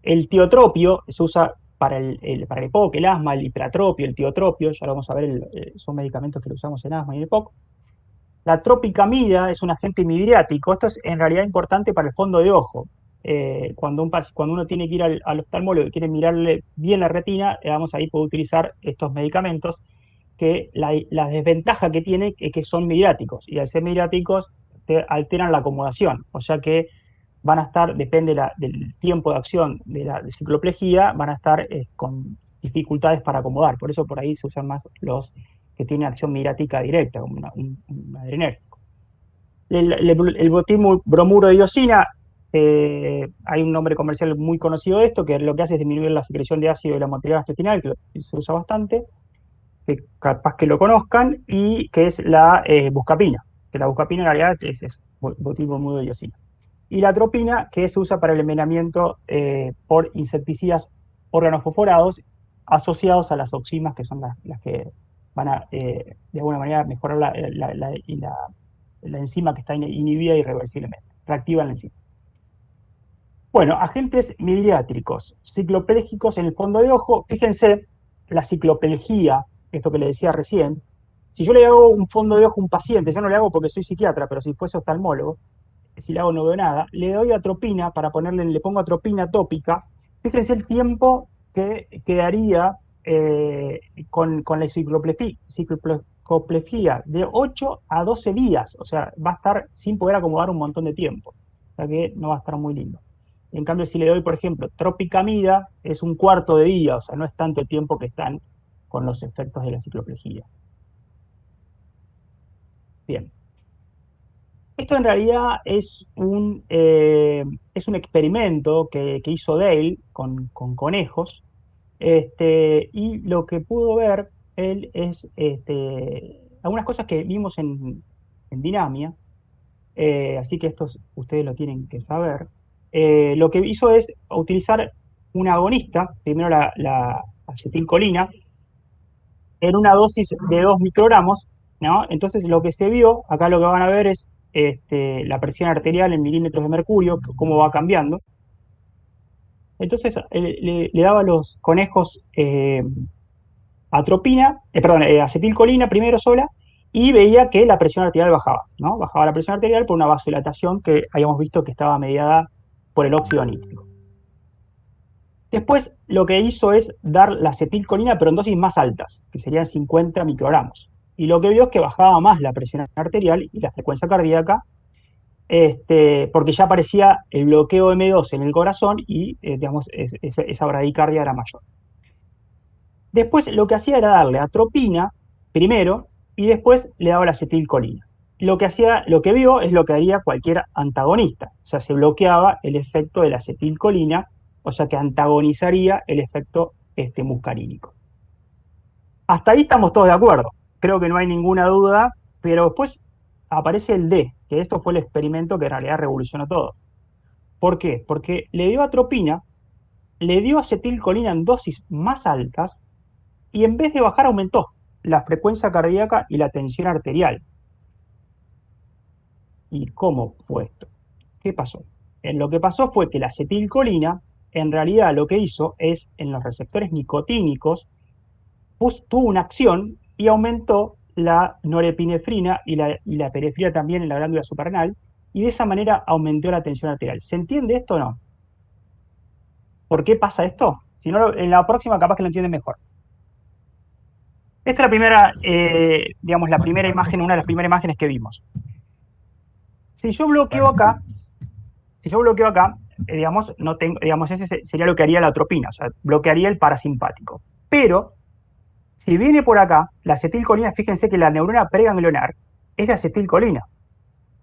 El tiotropio se usa para el EPOC, el asma, el hiperatropio, el tiotropio, ya lo vamos a ver, son medicamentos que lo usamos en asma y en EPOC. La tropicamida es un agente midriático. Esto es en realidad importante para el fondo de ojo. Cuando uno tiene que ir al oftalmólogo y quiere mirarle bien la retina, ahí puede utilizar estos medicamentos que la desventaja que tiene es que son midriáticos, y al ser midriáticos te alteran la acomodación, o sea que van a estar, depende del tiempo de acción de la cicloplejía, van a estar con dificultades para acomodar. Por eso por ahí se usan más los que tienen acción midriática directa, como un adrenérgico. El bromuro de diosina, hay un nombre comercial muy conocido de esto, que lo que hace es disminuir la secreción de ácido de la motilidad gastrointestinal, que se usa bastante, que capaz que lo conozcan, y que es la buscapina, que la buscapina en realidad es bromuro de diosina. Y la atropina, que se usa para el envenenamiento por insecticidas organofosforados asociados a las oximas, que son las que van a, de alguna manera, mejorar la enzima que está inhibida irreversiblemente, reactivan la enzima. Bueno, agentes midriátricos, cicloplégicos en el fondo de ojo. Fíjense, la cicloplegia, esto que le decía recién, si yo le hago un fondo de ojo a un paciente, yo no le hago porque soy psiquiatra, pero si fuese oftalmólogo, si le hago no veo nada, le doy atropina para le pongo atropina tópica. Fíjense el tiempo que quedaría con la cicloplejía, de 8 a 12 días, o sea, va a estar sin poder acomodar un montón de tiempo, o sea que no va a estar muy lindo. En cambio, si le doy, por ejemplo, tropicamida, es un cuarto de día, o sea, no es tanto el tiempo que están con los efectos de la cicloplejía. Bien. Esto en realidad es un experimento que hizo Dale con conejos, y lo que pudo ver él es algunas cosas que vimos en Dinamia, así que estos ustedes lo tienen que saber. Lo que hizo es utilizar un agonista, primero la acetilcolina, en una dosis de 2 microgramos, ¿no? Entonces lo que se vio, acá lo que van a ver es la presión arterial en milímetros de mercurio, cómo va cambiando. Entonces le daba a los conejos acetilcolina primero sola, y veía que la presión arterial bajaba, ¿no? Bajaba la presión arterial por una vasodilatación que habíamos visto que estaba mediada por el óxido nítrico. Después lo que hizo es dar la acetilcolina, pero en dosis más altas, que serían 50 microgramos. Y lo que vio es que bajaba más la presión arterial y la frecuencia cardíaca, porque ya aparecía el bloqueo M2 en el corazón y, digamos, esa bradicardia era mayor. Después lo que hacía era darle atropina primero y después le daba la acetilcolina. Lo que vio es lo que haría cualquier antagonista, o sea, se bloqueaba el efecto de la acetilcolina, o sea que antagonizaría el efecto muscarínico. Hasta ahí estamos todos de acuerdo, creo que no hay ninguna duda, pero después aparece el D, que esto fue el experimento que en realidad revolucionó todo. ¿Por qué? Porque le dio atropina, le dio acetilcolina en dosis más altas, y en vez de bajar aumentó la frecuencia cardíaca y la tensión arterial. ¿Y cómo fue esto? ¿Qué pasó? Lo que pasó fue que la acetilcolina, en realidad lo que hizo es, en los receptores nicotínicos, tuvo una acción y aumentó la norepinefrina y la perefrina también en la glándula suprarrenal, y de esa manera aumentó la tensión arterial. ¿Se entiende esto o no? ¿Por qué pasa esto? Si no, en la próxima capaz que lo entienden mejor. Esta es la primera, digamos, la primera imagen, una de las primeras imágenes que vimos. Si yo bloqueo acá, digamos, ese sería lo que haría la atropina, o sea, bloquearía el parasimpático. Pero, si viene por acá, la acetilcolina, fíjense que la neurona preganglionar es de acetilcolina.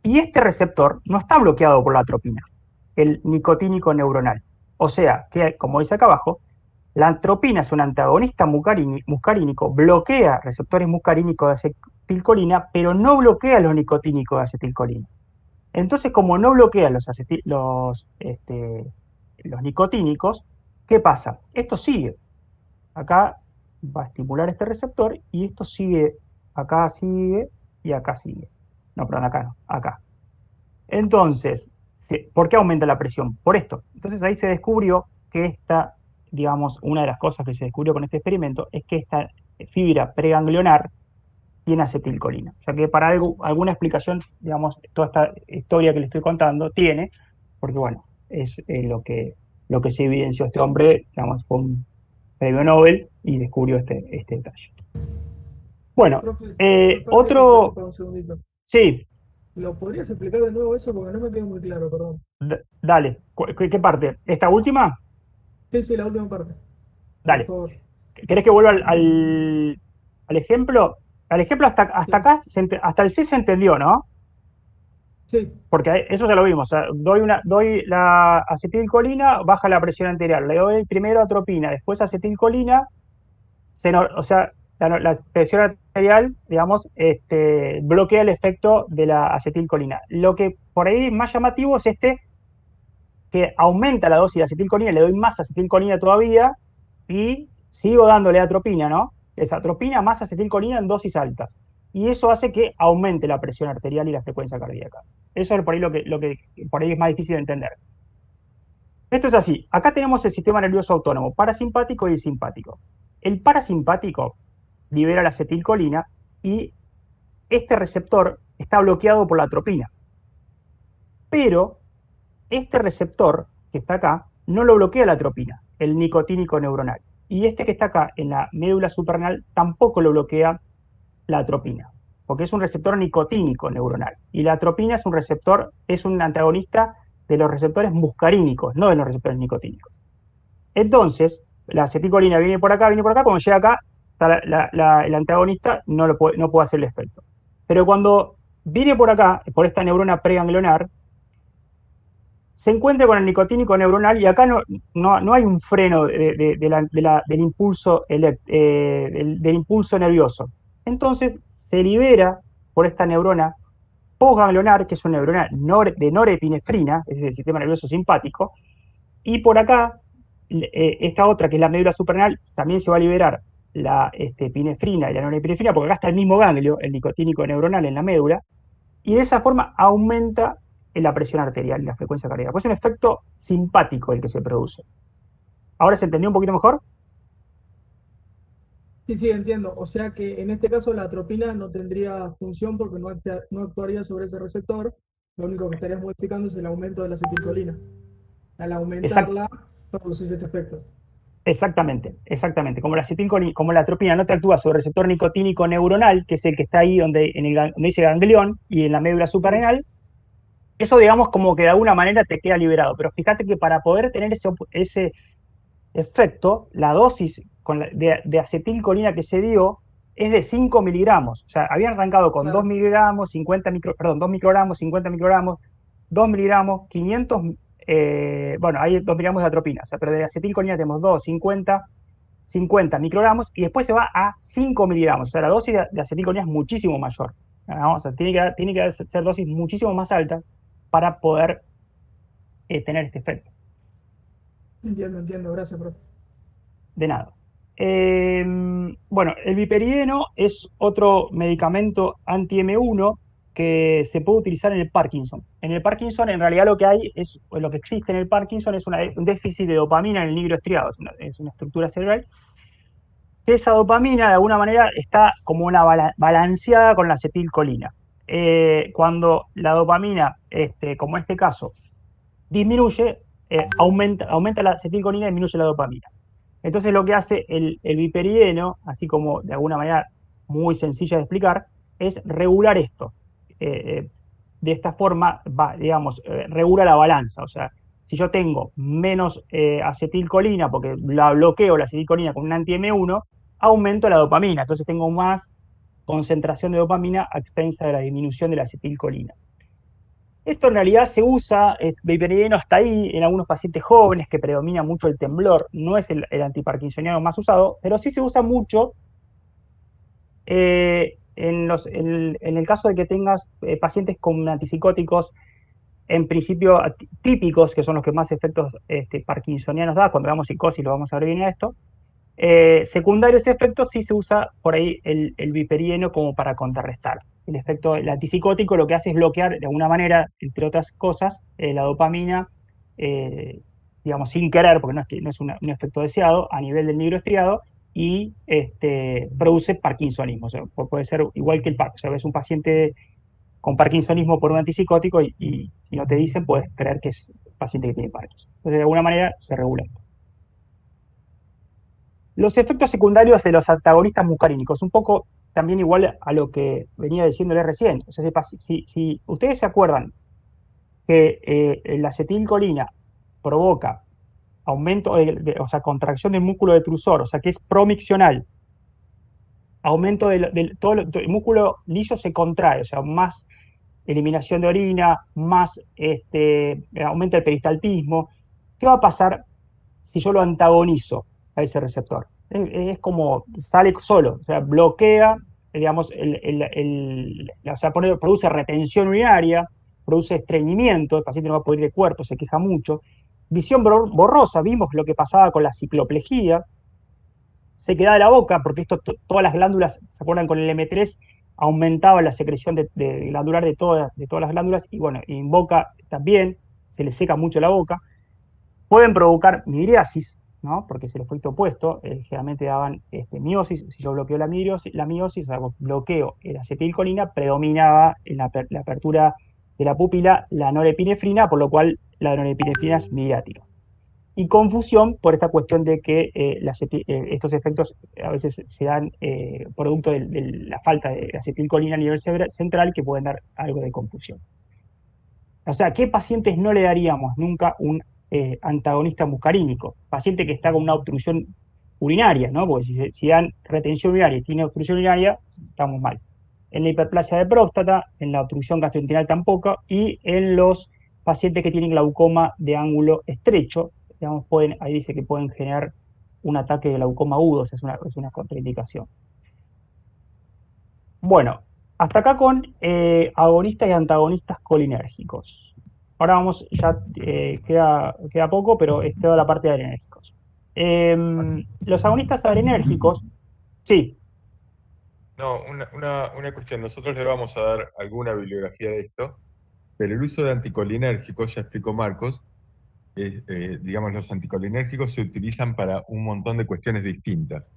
Y este receptor no está bloqueado por la atropina, el nicotínico neuronal. O sea, que, como dice acá abajo, la atropina es un antagonista muscarínico, bloquea receptores muscarínicos de acetilcolina, pero no bloquea los nicotínicos de acetilcolina. Entonces, como no bloquea los nicotínicos, ¿qué pasa? Esto sigue. Acá va a estimular este receptor y esto sigue, acá sigue y acá sigue. No, perdón, acá no, acá. Entonces, ¿por qué aumenta la presión? Por esto. Entonces ahí se descubrió que esta, digamos, una de las cosas que se descubrió con este experimento es que esta fibra preganglionar tiene acetilcolina. O sea que para alguna explicación, digamos, toda esta historia que le estoy contando tiene, porque bueno, es lo que se evidenció. Este hombre, digamos, fue un premio Nobel y descubrió este detalle. Bueno, Profe, disculpa que te otro... interrumpa un segundito. Sí, ¿Lo podrías explicar de nuevo eso? Porque no me quedó muy claro, perdón. dale. ¿Qué parte? ¿Esta última? Sí, la última parte, por Dale. favor. ¿Querés que vuelva al ejemplo? Al ejemplo hasta Sí. acá, hasta el C se entendió, ¿no? Sí, Porque eso ya lo vimos. O sea, doy la acetilcolina, baja la presión arterial. Le doy primero atropina, después acetilcolina. O sea, la presión arterial, digamos, bloquea el efecto de la acetilcolina. Lo que por ahí es más llamativo es que aumenta la dosis de acetilcolina, le doy más acetilcolina todavía y sigo dándole atropina, ¿no? Es atropina más acetilcolina en dosis altas. Y eso hace que aumente la presión arterial y la frecuencia cardíaca. Eso es por ahí lo que por ahí es más difícil de entender. Esto es así. Acá tenemos el sistema nervioso autónomo, parasimpático y simpático. El parasimpático libera la acetilcolina y este receptor está bloqueado por la atropina. Pero este receptor que está acá no lo bloquea la atropina, el nicotínico neuronal. Y este que está acá en la médula suprarrenal tampoco lo bloquea la atropina, porque es un receptor nicotínico neuronal. Y la atropina es un antagonista de los receptores muscarínicos, no de los receptores nicotínicos. Entonces, la acetilcolina viene por acá, cuando llega acá, el antagonista no puede hacer el efecto. Pero cuando viene por acá, por esta neurona preganglionar, se encuentra con el nicotínico neuronal y acá no hay un freno del impulso nervioso. Entonces se libera por esta neurona postganglionar, que es una neurona de norepinefrina, es decir, el sistema nervioso simpático, y por acá, esta otra, que es la médula suprarrenal, también se va a liberar la epinefrina y la norepinefrina, porque acá está el mismo ganglio, el nicotínico neuronal en la médula, y de esa forma aumenta la presión arterial y la frecuencia cardíaca. Pues es un efecto simpático el que se produce. ¿Ahora se entendió un poquito mejor? sí, entiendo. O sea que en este caso la atropina no tendría función porque no actuaría sobre ese receptor. Lo único que estarías modificando es el aumento de la acetilcolina. Al aumentarla, no produce este efecto. Exactamente. Como la atropina no te actúa sobre el receptor nicotínico neuronal, que es el que está ahí donde dice ganglión y en la médula suprarrenal, eso, digamos, como que de alguna manera te queda liberado. Pero fíjate que para poder tener ese efecto, la dosis de acetilcolina que se dio es de 5 miligramos. O sea, habían arrancado con 2 miligramos, 2 microgramos, 50 microgramos, 2 miligramos, 500, bueno, hay 2 miligramos de atropina. O sea, pero de acetilcolina tenemos 2, 50 microgramos y después se va a 5 miligramos. O sea, la dosis de acetilcolina es muchísimo mayor, ¿no? O sea, tiene que ser dosis muchísimo más altas para poder tener este efecto. Entiendo, gracias, profe. De nada. Bueno, el viperideno es otro medicamento anti-M1 que se puede utilizar en el Parkinson. En el Parkinson, en realidad, lo que existe en el Parkinson es un déficit de dopamina en el nigrio estriado, es una estructura cerebral. Esa dopamina, de alguna manera, está como balanceada con la acetilcolina. Cuando la dopamina, como en este caso, disminuye, aumenta la acetilcolina y disminuye la dopamina. Entonces lo que hace el viperideno, así como de alguna manera muy sencilla de explicar, es regular esto. De esta forma, regula la balanza. O sea, si yo tengo menos acetilcolina, porque la bloqueo la acetilcolina con un anti-M1, aumento la dopamina. Entonces tengo más concentración de dopamina a expensa de la disminución de la acetilcolina. Esto en realidad se usa, el viperideno está ahí en algunos pacientes jóvenes que predomina mucho el temblor, no es el antiparkinsoniano más usado, pero sí se usa mucho en el caso de que tengas pacientes con antipsicóticos, en principio típicos, que son los que más efectos parkinsonianos da, cuando veamos psicosis lo vamos a ver bien a esto, Secundario a ese efecto sí se usa por ahí el viperieno como para contrarrestar. El efecto del antipsicótico lo que hace es bloquear de alguna manera, entre otras cosas, la dopamina, digamos, sin querer, porque no es un efecto deseado, a nivel del nigroestriado, y produce parkinsonismo. O sea, puede ser igual que el Parkinson. O sea, ves un paciente con parkinsonismo por un antipsicótico y si no te dicen, puedes creer que es un paciente que tiene Parkinson. Entonces, de alguna manera se regula esto. Los efectos secundarios de los antagonistas muscarínicos, un poco también igual a lo que venía diciéndole recién. O sea, si ustedes se acuerdan que la acetilcolina provoca aumento, o sea, contracción del músculo detrusor, o sea, que es promiccional, aumento todo el músculo liso se contrae, o sea, más eliminación de orina, más aumenta el peristaltismo. ¿Qué va a pasar si yo lo antagonizo a ese receptor? Es como sale solo, o sea, bloquea, digamos, o sea, produce retención urinaria, produce estreñimiento, el paciente no va a poder ir de cuerpo, se queja mucho. Visión borrosa, vimos lo que pasaba con la cicloplejía, se queda de la boca, porque todas las glándulas, ¿se acuerdan? Con el M3 aumentaba la secreción glandular de todas las glándulas, y bueno, en boca también, se le seca mucho la boca. Pueden provocar midriasis, ¿no? Porque es el efecto opuesto, generalmente daban miosis. Si yo bloqueo la miosis, o sea, bloqueo la acetilcolina, predominaba en la apertura de la pupila la norepinefrina, por lo cual la norepinefrina es midriática. Y confusión por esta cuestión de que estos efectos a veces se dan producto de la falta de acetilcolina a nivel central, que pueden dar algo de confusión. O sea, ¿qué pacientes no le daríamos nunca un antagonista muscarínico? Paciente que está con una obstrucción urinaria, ¿no? Porque si dan retención urinaria y tiene obstrucción urinaria, estamos mal. En la hiperplasia de próstata, en la obstrucción gastrointestinal tampoco, y en los pacientes que tienen glaucoma de ángulo estrecho, digamos, ahí dice que pueden generar un ataque de glaucoma agudo, o sea, es una contraindicación. Bueno, hasta acá con agonistas y antagonistas colinérgicos. Ahora vamos, ya queda poco, pero es toda la parte de adrenérgicos. Los agonistas adrenérgicos, sí. No, una cuestión. Nosotros le vamos a dar alguna bibliografía de esto, pero el uso de anticolinérgicos, ya explicó Marcos, digamos, los anticolinérgicos se utilizan para un montón de cuestiones distintas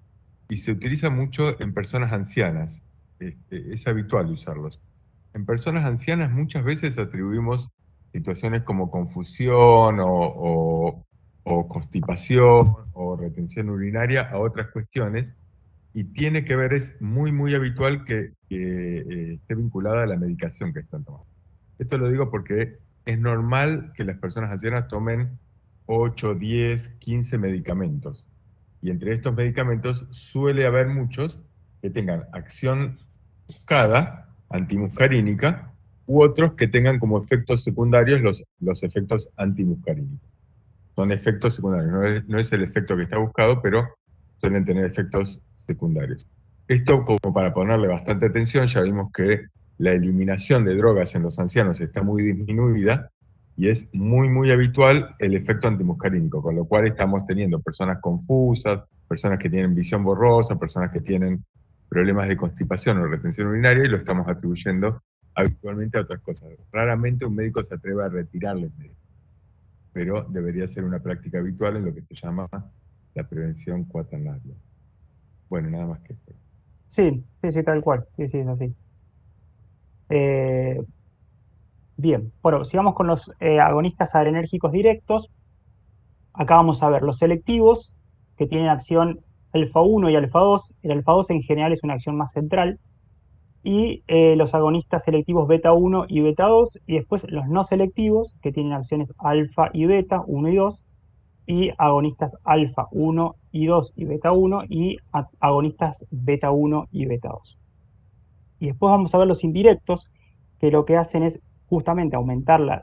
y se utiliza mucho en personas ancianas. Es habitual usarlos. En personas ancianas muchas veces atribuimos situaciones como confusión o constipación o retención urinaria a otras cuestiones, y tiene que ver, es muy habitual que esté vinculada a la medicación que están tomando. Esto lo digo porque es normal que las personas ancianas tomen 8, 10, 15 medicamentos. Y entre estos medicamentos suele haber muchos que tengan acción buscada, antimuscarínica, u otros que tengan como efectos secundarios los efectos antimuscarínicos. Son efectos secundarios, no es el efecto que está buscado, pero suelen tener efectos secundarios. Esto, como para ponerle bastante atención, ya vimos que la eliminación de drogas en los ancianos está muy disminuida y es muy habitual el efecto antimuscarínico, con lo cual estamos teniendo personas confusas, personas que tienen visión borrosa, personas que tienen problemas de constipación o retención urinaria, y lo estamos atribuyendo habitualmente a otras cosas. Raramente un médico se atreve a retirarle el médico, pero debería ser una práctica habitual en lo que se llama la prevención cuaternaria. Bueno, nada más que esto. Sí, tal cual. Sí, es así. Bien, bueno, sigamos con los agonistas adrenérgicos directos. Acá vamos a ver los selectivos, que tienen acción alfa 1 y alfa 2. El alfa 2 en general es una acción más central. Y los agonistas selectivos beta 1 y beta 2. Y después los no selectivos, que tienen acciones alfa y beta, 1 y 2. Y agonistas alfa 1 y 2 y beta 1. Y agonistas beta 1 y beta 2. Y después vamos a ver los indirectos, que lo que hacen es justamente aumentar la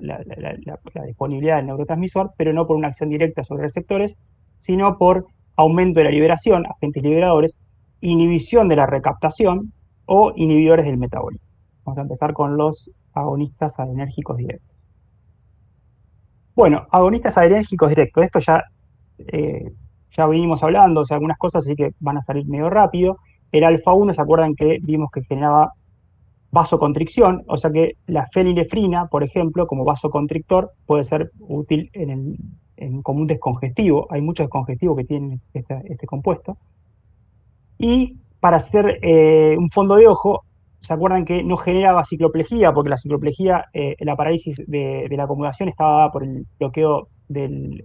disponibilidad del neurotransmisor, pero no por una acción directa sobre receptores, sino por aumento de la liberación, agentes liberadores, inhibición de la recaptación o inhibidores del metabolismo. Vamos a empezar con los agonistas adrenérgicos directos. Bueno, agonistas adrenérgicos directos, esto ya ya venimos hablando, o sea, algunas cosas, así que van a salir medio rápido. El alfa-1, ¿se acuerdan que vimos que generaba vasoconstricción? O sea que la fenilefrina, por ejemplo, como vasoconstrictor, puede ser útil como un descongestivo. Hay muchos descongestivos que tienen este compuesto. Y para hacer un fondo de ojo, ¿se acuerdan que no generaba cicloplejía? Porque la cicloplejía, la parálisis de la acomodación estaba dada por el bloqueo del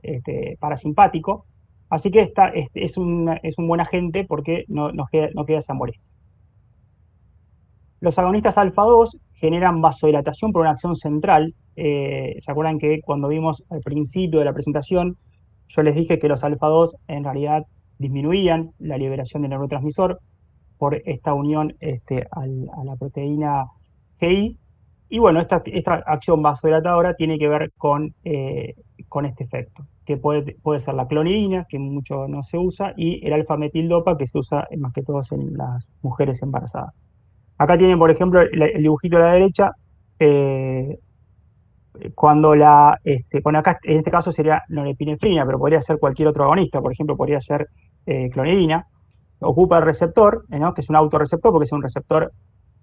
parasimpático. Así que es un buen agente porque no queda esa molestia. Los agonistas alfa-2 generan vasodilatación por una acción central. ¿Se acuerdan que cuando vimos al principio de la presentación, yo les dije que los alfa-2 en realidad disminuían la liberación del neurotransmisor por esta unión a la proteína GI? Y bueno, esta acción vasodilatadora tiene que ver con este efecto, que puede ser la clonidina, que mucho no se usa, y el alfa-metildopa, que se usa más que todo en las mujeres embarazadas. Acá tienen, por ejemplo, el dibujito a la derecha, cuando bueno, acá en este caso sería norepinefrina, pero podría ser cualquier otro agonista, por ejemplo, podría ser clonidina. Ocupa el receptor, ¿no? Que es un autorreceptor, porque es un receptor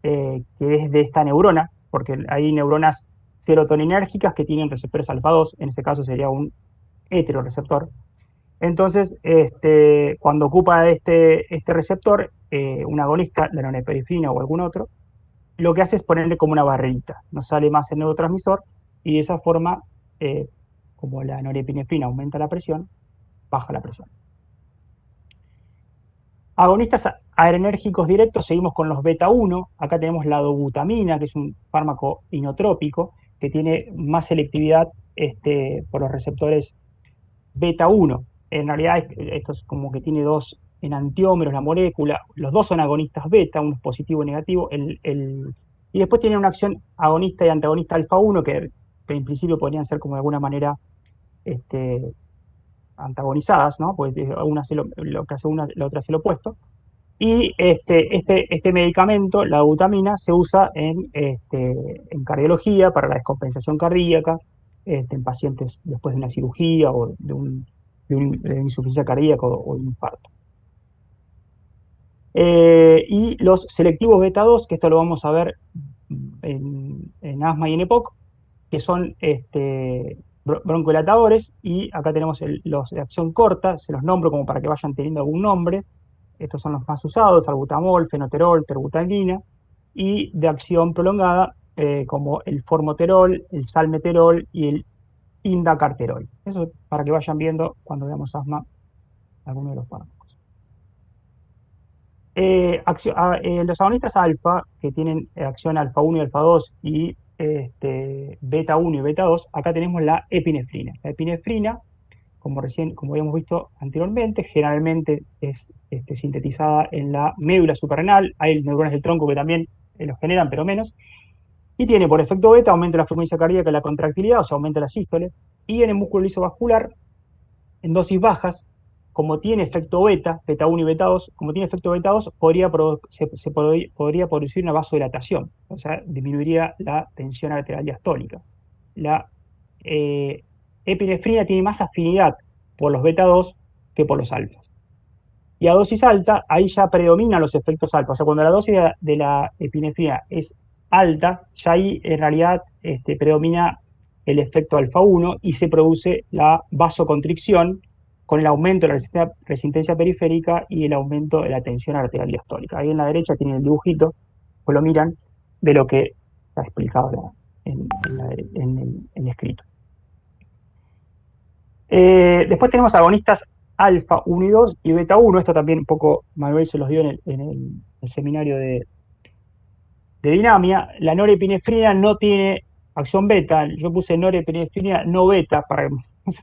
que es de esta neurona, porque hay neuronas serotoninérgicas que tienen receptores alfa-2, en ese caso sería un heteroreceptor. Entonces, cuando ocupa este receptor, un agonista, la norepinefrina o algún otro, lo que hace es ponerle como una barrerita, no sale más el neurotransmisor, y de esa forma, como la norepinefrina aumenta la presión, baja la presión. Agonistas adrenérgicos directos, seguimos con los beta-1. Acá tenemos la dobutamina, que es un fármaco inotrópico, que tiene más selectividad por los receptores beta-1. En realidad, esto es como que tiene dos enantiómeros la molécula, los dos son agonistas beta, uno es positivo y negativo, y después tiene una acción agonista y antagonista alfa-1, que en principio podrían ser como de alguna manera antagonizadas, ¿no? Porque una hace lo que hace una, la otra hace lo opuesto. Y este medicamento, la dobutamina, se usa en cardiología para la descompensación cardíaca, en pacientes después de una cirugía o de una insuficiencia cardíaca o de un infarto. Y los selectivos beta-2, que esto lo vamos a ver en asma y en EPOC, que son broncodilatadores, y acá tenemos los de acción corta, se los nombro como para que vayan teniendo algún nombre. Estos son los más usados: salbutamol, fenoterol, terbutalina, y de acción prolongada, como el formoterol, el salmeterol y el indacarterol. Eso para que vayan viendo cuando veamos asma alguno de los fármacos. Los agonistas alfa, que tienen acción alfa-1 y alfa-2 y beta-1 y beta-2, acá tenemos la epinefrina. La epinefrina, como habíamos visto anteriormente, generalmente es sintetizada en la médula suprarrenal. Hay neuronas del tronco que también los generan, pero menos. Y tiene por efecto beta, aumenta la frecuencia cardíaca y la contractilidad, o sea, aumenta la sístole. Y en el músculo liso vascular, en dosis bajas, como tiene efecto beta, beta-1 y beta-2, como tiene efecto beta-2, podría producir una vasodilatación, o sea, disminuiría la tensión arterial diastólica. La epinefrina tiene más afinidad por los beta-2 que por los alfas. Y a dosis alta, ahí ya predominan los efectos alfa. O sea, cuando la dosis de la epinefrina es alta, ya ahí en realidad predomina el efecto alfa-1 y se produce la vasoconstricción con el aumento de la resistencia periférica y el aumento de la tensión arterial diastólica. Ahí en la derecha tienen el dibujito, pues lo miran, de lo que está explicado en el escrito. Después tenemos agonistas alfa 1 y 2 y beta 1. Esto también un poco Manuel se los dio en el seminario de Dinamia. La norepinefrina no tiene acción beta. Yo puse norepinefrina no beta para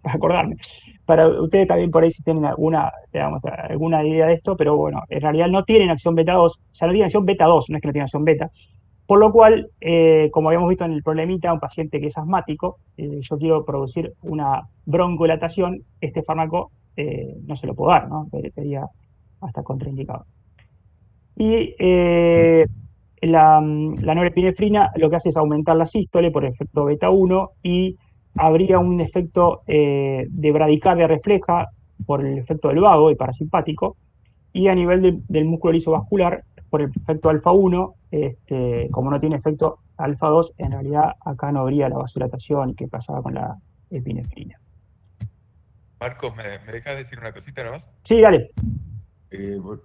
acordarme. Para ustedes también por ahí si tienen alguna idea de esto, pero bueno, en realidad no tienen acción beta 2. O sea, no tienen acción beta 2, no es que no tienen acción beta. Por lo cual, como habíamos visto en el problemita, un paciente que es asmático, yo quiero producir una broncodilatación, este fármaco no se lo puedo dar, ¿no? Sería hasta contraindicado. Y la norepinefrina lo que hace es aumentar la sístole por efecto beta 1 y habría un efecto de bradicardia refleja por el efecto del vago y parasimpático, y a nivel del músculo liso vascular por el efecto alfa-1, como no tiene efecto alfa-2, en realidad acá no habría la vasodilatación y qué pasaba con la epinefrina. Marcos, ¿me dejas decir una cosita nada más? Sí, dale.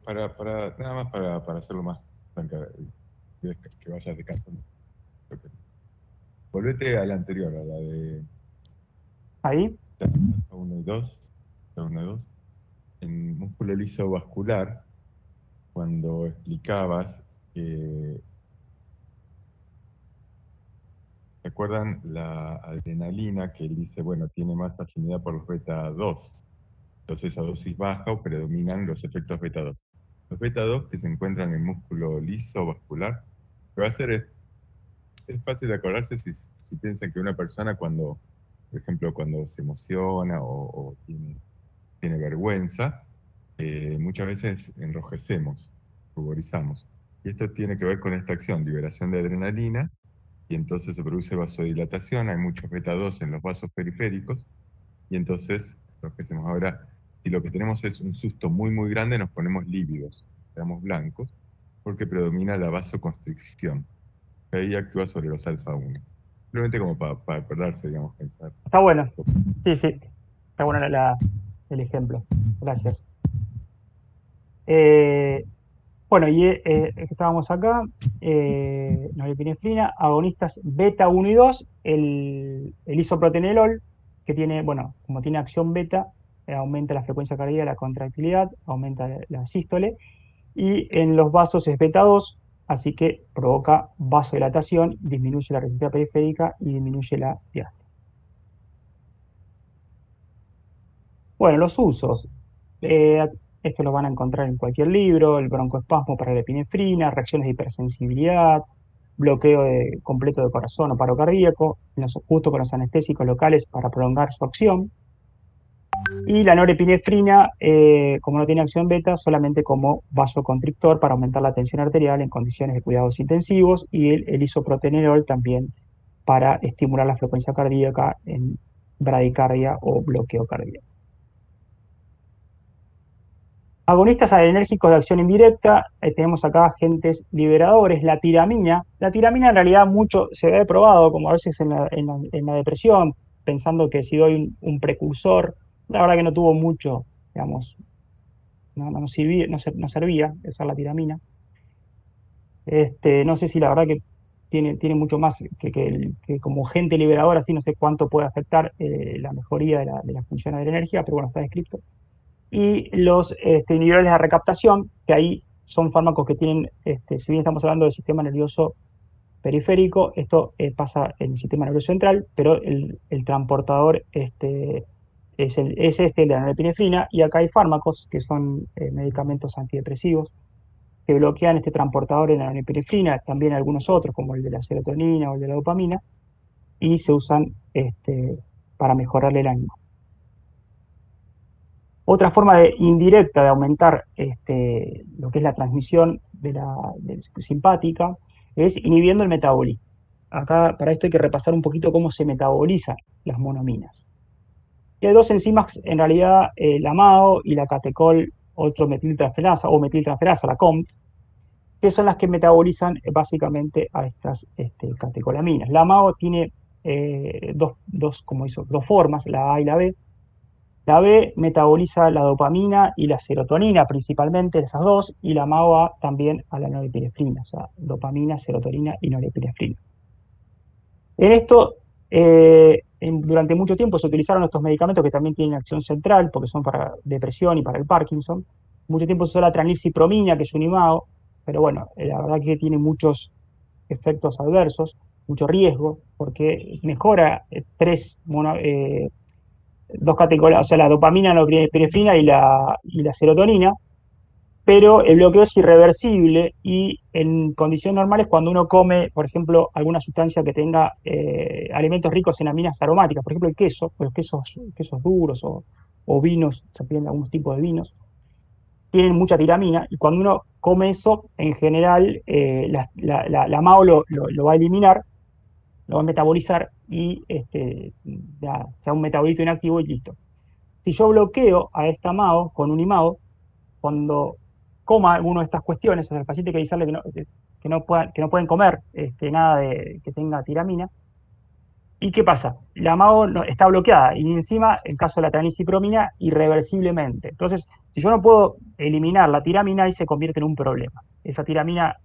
Nada más para hacerlo más franca, que vayas descansando. Okay. Volvete a la anterior, a la de Ahí. 1 y 2. En músculo liso vascular, cuando explicabas que, ¿se acuerdan la adrenalina que él dice, bueno, tiene más afinidad por los beta 2? Entonces a dosis baja predominan los efectos beta 2. Los beta 2 que se encuentran en el músculo liso vascular, lo que va a hacer es fácil de acordarse si piensan que una persona cuando, por ejemplo, cuando se emociona o tiene vergüenza, muchas veces enrojecemos, ruborizamos. Y esto tiene que ver con esta acción, liberación de adrenalina, y entonces se produce vasodilatación, hay muchos beta 2 en los vasos periféricos, y entonces enrojecemos. Ahora, si lo que tenemos es un susto muy, muy grande, nos ponemos lívidos, quedamos blancos, porque predomina la vasoconstricción. Ahí actúa sobre los alfa-1. Simplemente como para acordarse, digamos, pensar. Está bueno. Sí, sí. Está bueno el ejemplo. Gracias. Bueno, y estábamos acá. Norepinefrina, agonistas beta 1 y 2, el isoprotenolol, que tiene, bueno, como tiene acción beta, aumenta la frecuencia cardíaca, la contractilidad, aumenta la sístole, y en los vasos es beta 2, así que provoca vasodilatación, disminuye la resistencia periférica y disminuye la diástole. Bueno, los usos. Esto lo van a encontrar en cualquier libro: el broncoespasmo para la epinefrina, reacciones de hipersensibilidad, bloqueo completo de corazón o paro cardíaco, justo con los anestésicos locales para prolongar su acción. Y la norepinefrina, como no tiene acción beta, solamente como vasoconstrictor para aumentar la tensión arterial en condiciones de cuidados intensivos, y el isoprotenolol también para estimular la frecuencia cardíaca en bradicardia o bloqueo cardíaco. Agonistas adrenérgicos de acción indirecta, tenemos acá agentes liberadores, la tiramina. La tiramina en realidad mucho se ve probado, como a veces en la depresión, pensando que si doy un precursor, la verdad que no tuvo mucho, digamos, no servía usar la tiramina. No sé si la verdad que tiene mucho más que como agente liberador, así no sé cuánto puede afectar la mejoría de la función adrenérgica, pero bueno, está descrito. Y los inhibidores de recaptación, que ahí son fármacos que tienen, si bien estamos hablando del sistema nervioso periférico, esto pasa en el sistema nervioso central, pero el transportador es el de la norepinefrina, y acá hay fármacos que son medicamentos antidepresivos que bloquean este transportador en la norepinefrina, también algunos otros, como el de la serotonina o el de la dopamina, y se usan para mejorarle el ánimo. Otra forma indirecta de aumentar lo que es la transmisión simpática es inhibiendo el metabolismo. Acá para esto hay que repasar un poquito cómo se metabolizan las monominas. Y hay dos enzimas, en realidad, la MAO y la catecol metiltransferasa o metiltransferasa, la COMT, que son las que metabolizan básicamente a estas catecolaminas. La MAO tiene dos formas, la A y la B. La B metaboliza la dopamina y la serotonina, principalmente esas dos, y la MAO también a la norepinefrina, o sea, dopamina, serotonina y norepinefrina. En esto, durante mucho tiempo se utilizaron estos medicamentos que también tienen acción central, porque son para depresión y para el Parkinson. Mucho tiempo se usó la tranilcipromina, que es un IMAO, pero bueno, la verdad que tiene muchos efectos adversos, mucho riesgo, porque mejora dos categorías, o sea, la dopamina, la norepinefrina y la serotonina, pero el bloqueo es irreversible, y en condiciones normales, cuando uno come, por ejemplo, alguna sustancia que tenga alimentos ricos en aminas aromáticas, por ejemplo el queso, los quesos duros o vinos, se piden algunos tipos de vinos, tienen mucha tiramina, y cuando uno come eso, en general, la MAO lo va a eliminar, lo va a metabolizar, y sea un metabolito inactivo y listo. Si yo bloqueo a esta MAO con un IMAO, cuando coma alguna de estas cuestiones, o sea, el paciente hay que avisarle que no pueden comer nada que tenga tiramina. ¿Y qué pasa? La MAO está bloqueada y encima, en caso de la tranilicipromina, irreversiblemente. Entonces, si yo no puedo eliminar la tiramina, ahí se convierte en un problema. Esa tiramina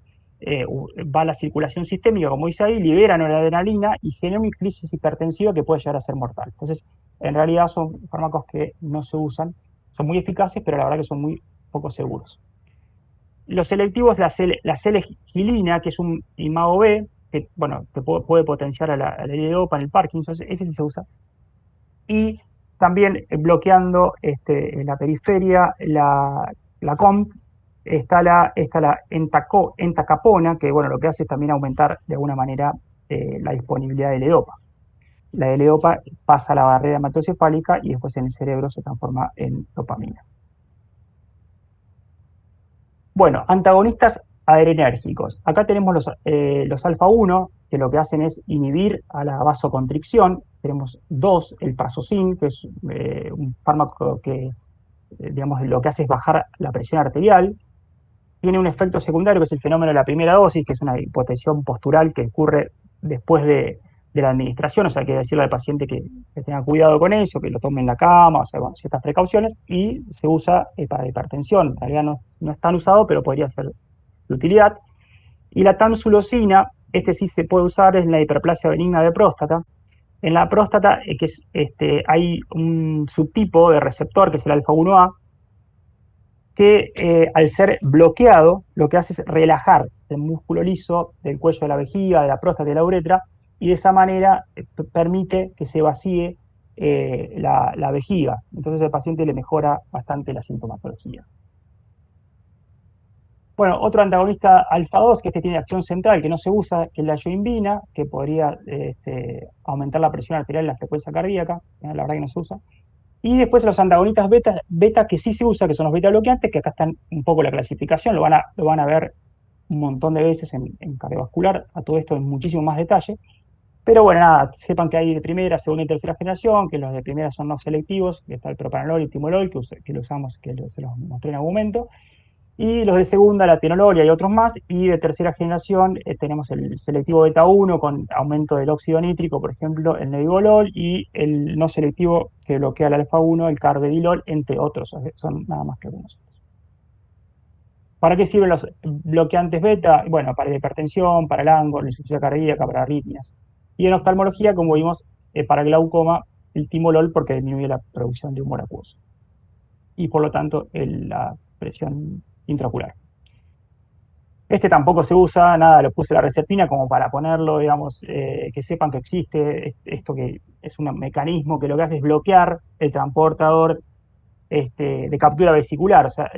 va a la circulación sistémica, como dice ahí, libera noradrenalina y genera una crisis hipertensiva que puede llegar a ser mortal. Entonces, en realidad son fármacos que no se usan, son muy eficaces, pero la verdad que son muy poco seguros. Los selectivos, la L-gilina, que es un IMAO B, que bueno, puede potenciar a la L-dopa en el Parkinson, ese sí se usa. Y también bloqueando en la periferia la COMT, está la entacapona, que bueno, lo que hace es también aumentar de alguna manera la disponibilidad de L-dopa. La L-dopa pasa a la barrera hematocefálica y después en el cerebro se transforma en dopamina. Bueno, antagonistas adrenérgicos. Acá tenemos los alfa-1, que lo que hacen es inhibir a la vasoconstricción. Tenemos dos, el prazosin, que es un fármaco que, digamos, lo que hace es bajar la presión arterial. Tiene un efecto secundario, que es el fenómeno de la primera dosis, que es una hipotensión postural que ocurre después de la administración, o sea, hay que decirle al paciente que tenga cuidado con eso, que lo tome en la cama, o sea, con ciertas precauciones, y se usa para hipertensión. En realidad no es tan usado, pero podría ser de utilidad. Y la tamsulosina, sí se puede usar en la hiperplasia benigna de próstata. En la próstata hay un subtipo de receptor, que es el alfa-1A, que al ser bloqueado, lo que hace es relajar el músculo liso del cuello de la vejiga, de la próstata y de la uretra, y de esa manera permite que se vacíe la vejiga. Entonces al paciente le mejora bastante la sintomatología. Bueno, otro antagonista alfa-2, que tiene acción central, que no se usa, que es la yoimbina, que podría aumentar la presión arterial y la frecuencia cardíaca, la verdad que no se usa. Y después los antagonistas beta que sí se usa, que son los beta bloqueantes, que acá están un poco la clasificación, lo van a ver un montón de veces en cardiovascular, a todo esto en muchísimo más detalle. Pero bueno, nada, sepan que hay de primera, segunda y tercera generación, que los de primera son no selectivos, que está el propranolol y el timolol, que lo usamos, se los mostré en algún momento. Y los de segunda, la atenolol y hay otros más. Y de tercera generación tenemos el selectivo beta 1 con aumento del óxido nítrico, por ejemplo, el nebivolol, y el no selectivo que bloquea el alfa 1, el carvedilol, entre otros. Son nada más que algunos. ¿Para qué sirven los bloqueantes beta? Bueno, para la hipertensión, para el ángulo, la insuficiencia cardíaca, para arritmias. Y en oftalmología, como vimos, para glaucoma, el timolol, porque disminuye la producción de humor acuoso. Y por lo tanto, la presión intraocular. Tampoco se usa, nada, lo puse la reserpina como para ponerlo, digamos, que sepan que existe, esto que es un mecanismo que lo que hace es bloquear el transportador de captura vesicular, o sea,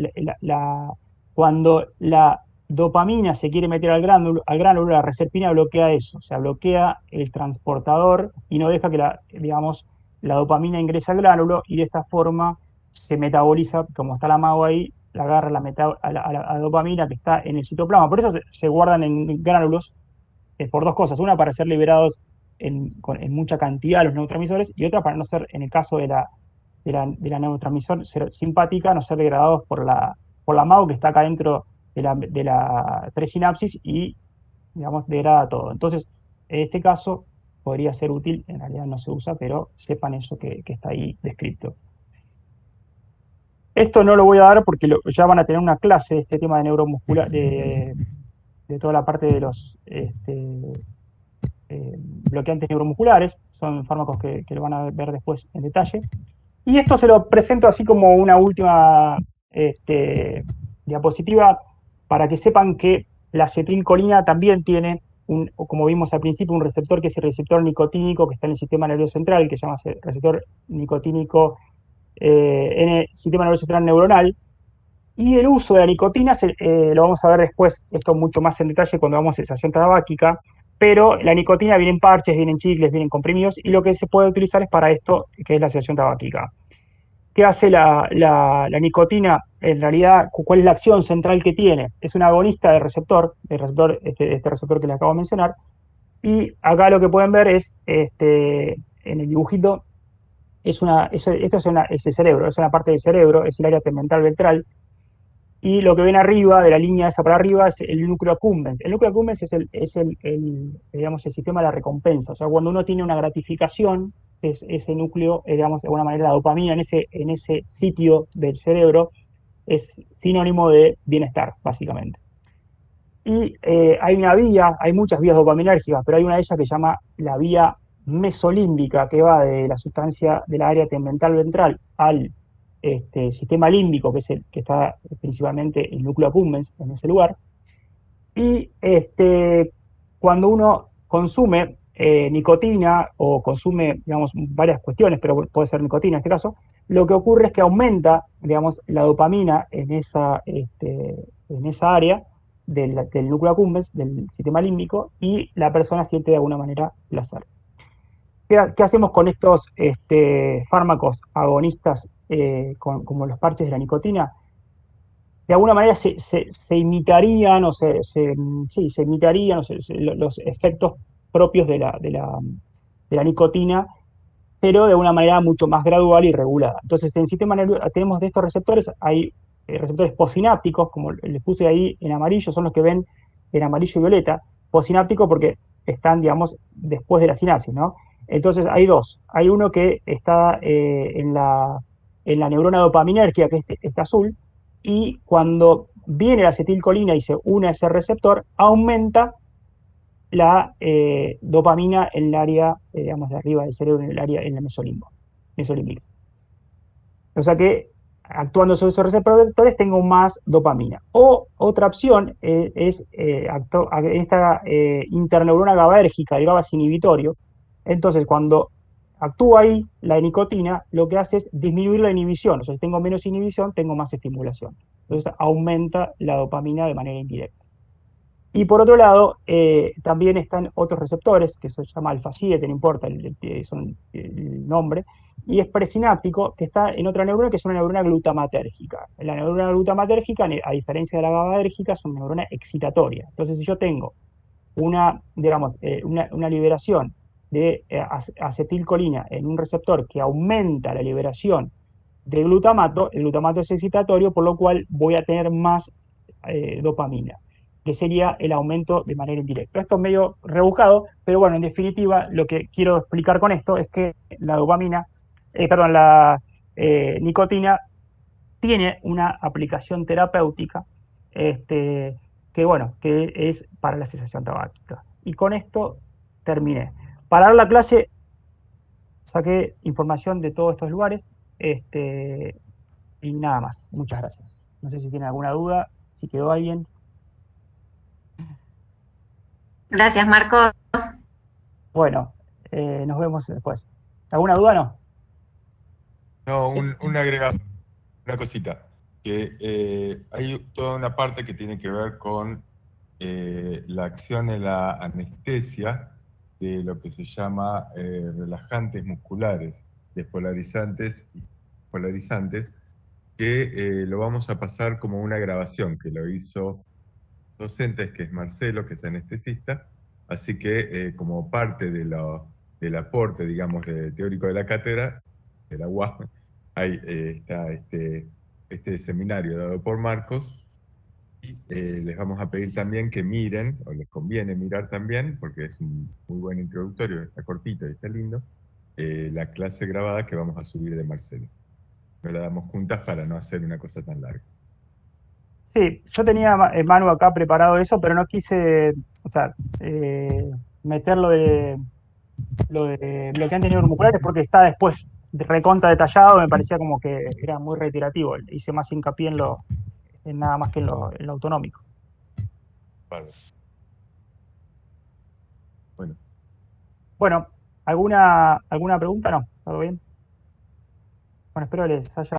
cuando la dopamina se quiere meter al gránulo, la reserpina bloquea eso, o sea, bloquea el transportador y no deja que la dopamina ingrese al gránulo, y de esta forma se metaboliza, como está la MAO ahí, la agarra a la dopamina que está en el citoplasma. Por eso se guardan en gránulos, por dos cosas. Una, para ser liberados en mucha cantidad los neurotransmisores, y otra, para no ser, en el caso de la neurotransmisor simpática, no ser degradados por la MAO, que está acá dentro de la presinapsis y, digamos, degrada todo. Entonces, en este caso, podría ser útil, en realidad no se usa, pero sepan eso que está ahí descrito. Esto no lo voy a dar porque ya van a tener una clase de este tema de neuromuscular, de toda la parte de los bloqueantes neuromusculares. Son fármacos que lo van a ver después en detalle. Y esto se lo presento así como una última diapositiva para que sepan que la acetilcolina también tiene, como vimos al principio, un receptor que es el receptor nicotínico que está en el sistema nervioso central, que se llama receptor nicotínico en el sistema nervioso central neuronal. Y el uso de la nicotina lo vamos a ver después, esto mucho más en detalle cuando vamos a sensación tabáquica, pero la nicotina viene en parches, viene en chicles, viene en comprimidos, y lo que se puede utilizar es para esto, que es la sensación tabáquica. ¿Qué hace la nicotina? En realidad, ¿cuál es la acción central que tiene? Es un agonista del receptor, este receptor que les acabo de mencionar, y acá lo que pueden ver es, en el dibujito, es el cerebro, es una parte del cerebro, es el área tegmental ventral. Y lo que ven arriba, de la línea esa para arriba, es el núcleo accumbens. El núcleo accumbens digamos, el sistema de la recompensa. O sea, cuando uno tiene una gratificación, ese núcleo, digamos, de alguna manera la dopamina en ese sitio del cerebro es sinónimo de bienestar, básicamente. Y hay muchas vías dopaminérgicas, pero hay una de ellas que se llama la vía mesolímbica, que va de la sustancia del área tegmental ventral al sistema límbico, que está principalmente el núcleo accumbens en ese lugar. Y cuando uno consume nicotina o consume, digamos, varias cuestiones, pero puede ser nicotina en este caso, lo que ocurre es que aumenta, digamos, la dopamina en esa área del núcleo accumbens, del sistema límbico, y la persona siente de alguna manera placer. ¿Qué hacemos con estos fármacos agonistas como los parches de la nicotina? De alguna manera se imitarían, se imitarían los efectos propios de la nicotina, pero de una manera mucho más gradual y regulada. Entonces, en el sistema nervioso tenemos de estos receptores, hay receptores posinápticos, como les puse ahí en amarillo, son los que ven en amarillo y violeta, posinápticos porque están, digamos, después de la sinapsis, ¿no? Entonces, hay dos. Hay uno que está en la neurona dopaminérgica, que es este azul, y cuando viene la acetilcolina y se une a ese receptor, aumenta la dopamina en el área, digamos, de arriba del cerebro, en el mesolímbico. O sea que actuando sobre esos receptores tengo más dopamina. O otra opción es esta interneurona GABAérgica, el GABA es inhibitorio. Entonces, cuando actúa ahí la nicotina, lo que hace es disminuir la inhibición. O sea, si tengo menos inhibición, tengo más estimulación. Entonces, aumenta la dopamina de manera indirecta. Y por otro lado, también están otros receptores, que se llama alfa-7, no importa el nombre, y es presináptico, que está en otra neurona, que es una neurona glutamatérgica. La neurona glutamatérgica, a diferencia de la GABAérgica, es una neurona excitatoria. Entonces, si yo tengo una liberación de acetilcolina en un receptor que aumenta la liberación de glutamato, el glutamato es excitatorio, por lo cual voy a tener más dopamina, que sería el aumento de manera indirecta. Esto es medio rebuscado, pero bueno, en definitiva, lo que quiero explicar con esto es que la nicotina tiene una aplicación terapéutica que es para la cesación tabáquica. Y con esto terminé. Para dar la clase, saqué información de todos estos lugares y nada más. Muchas gracias. No sé si tienen alguna duda, si quedó alguien. Gracias, Marcos. Bueno, nos vemos después. ¿Alguna duda no? No, un agregado, una cosita, que hay toda una parte que tiene que ver con la acción en la anestesia de lo que se llama relajantes musculares, despolarizantes y polarizantes, que lo vamos a pasar como una grabación que lo hizo docentes, que es Marcelo, que es anestesista, así que como parte del aporte, digamos, teórico de la cátedra, de la UAM, ahí está este seminario dado por Marcos, y les vamos a pedir también que miren, o les conviene mirar también, porque es un muy buen introductorio, está cortito y está lindo, la clase grabada que vamos a subir de Marcelo. Nos la damos juntas para no hacer una cosa tan larga. Sí, yo tenía, Manu, acá preparado eso, pero no quise, meter lo de bloqueantes neuromusculares porque está después recontra detallado, me parecía como que era muy reiterativo. Hice más hincapié en nada más que en lo autonómico. Vale. Bueno, ¿alguna pregunta? No, ¿todo bien? Bueno, espero les haya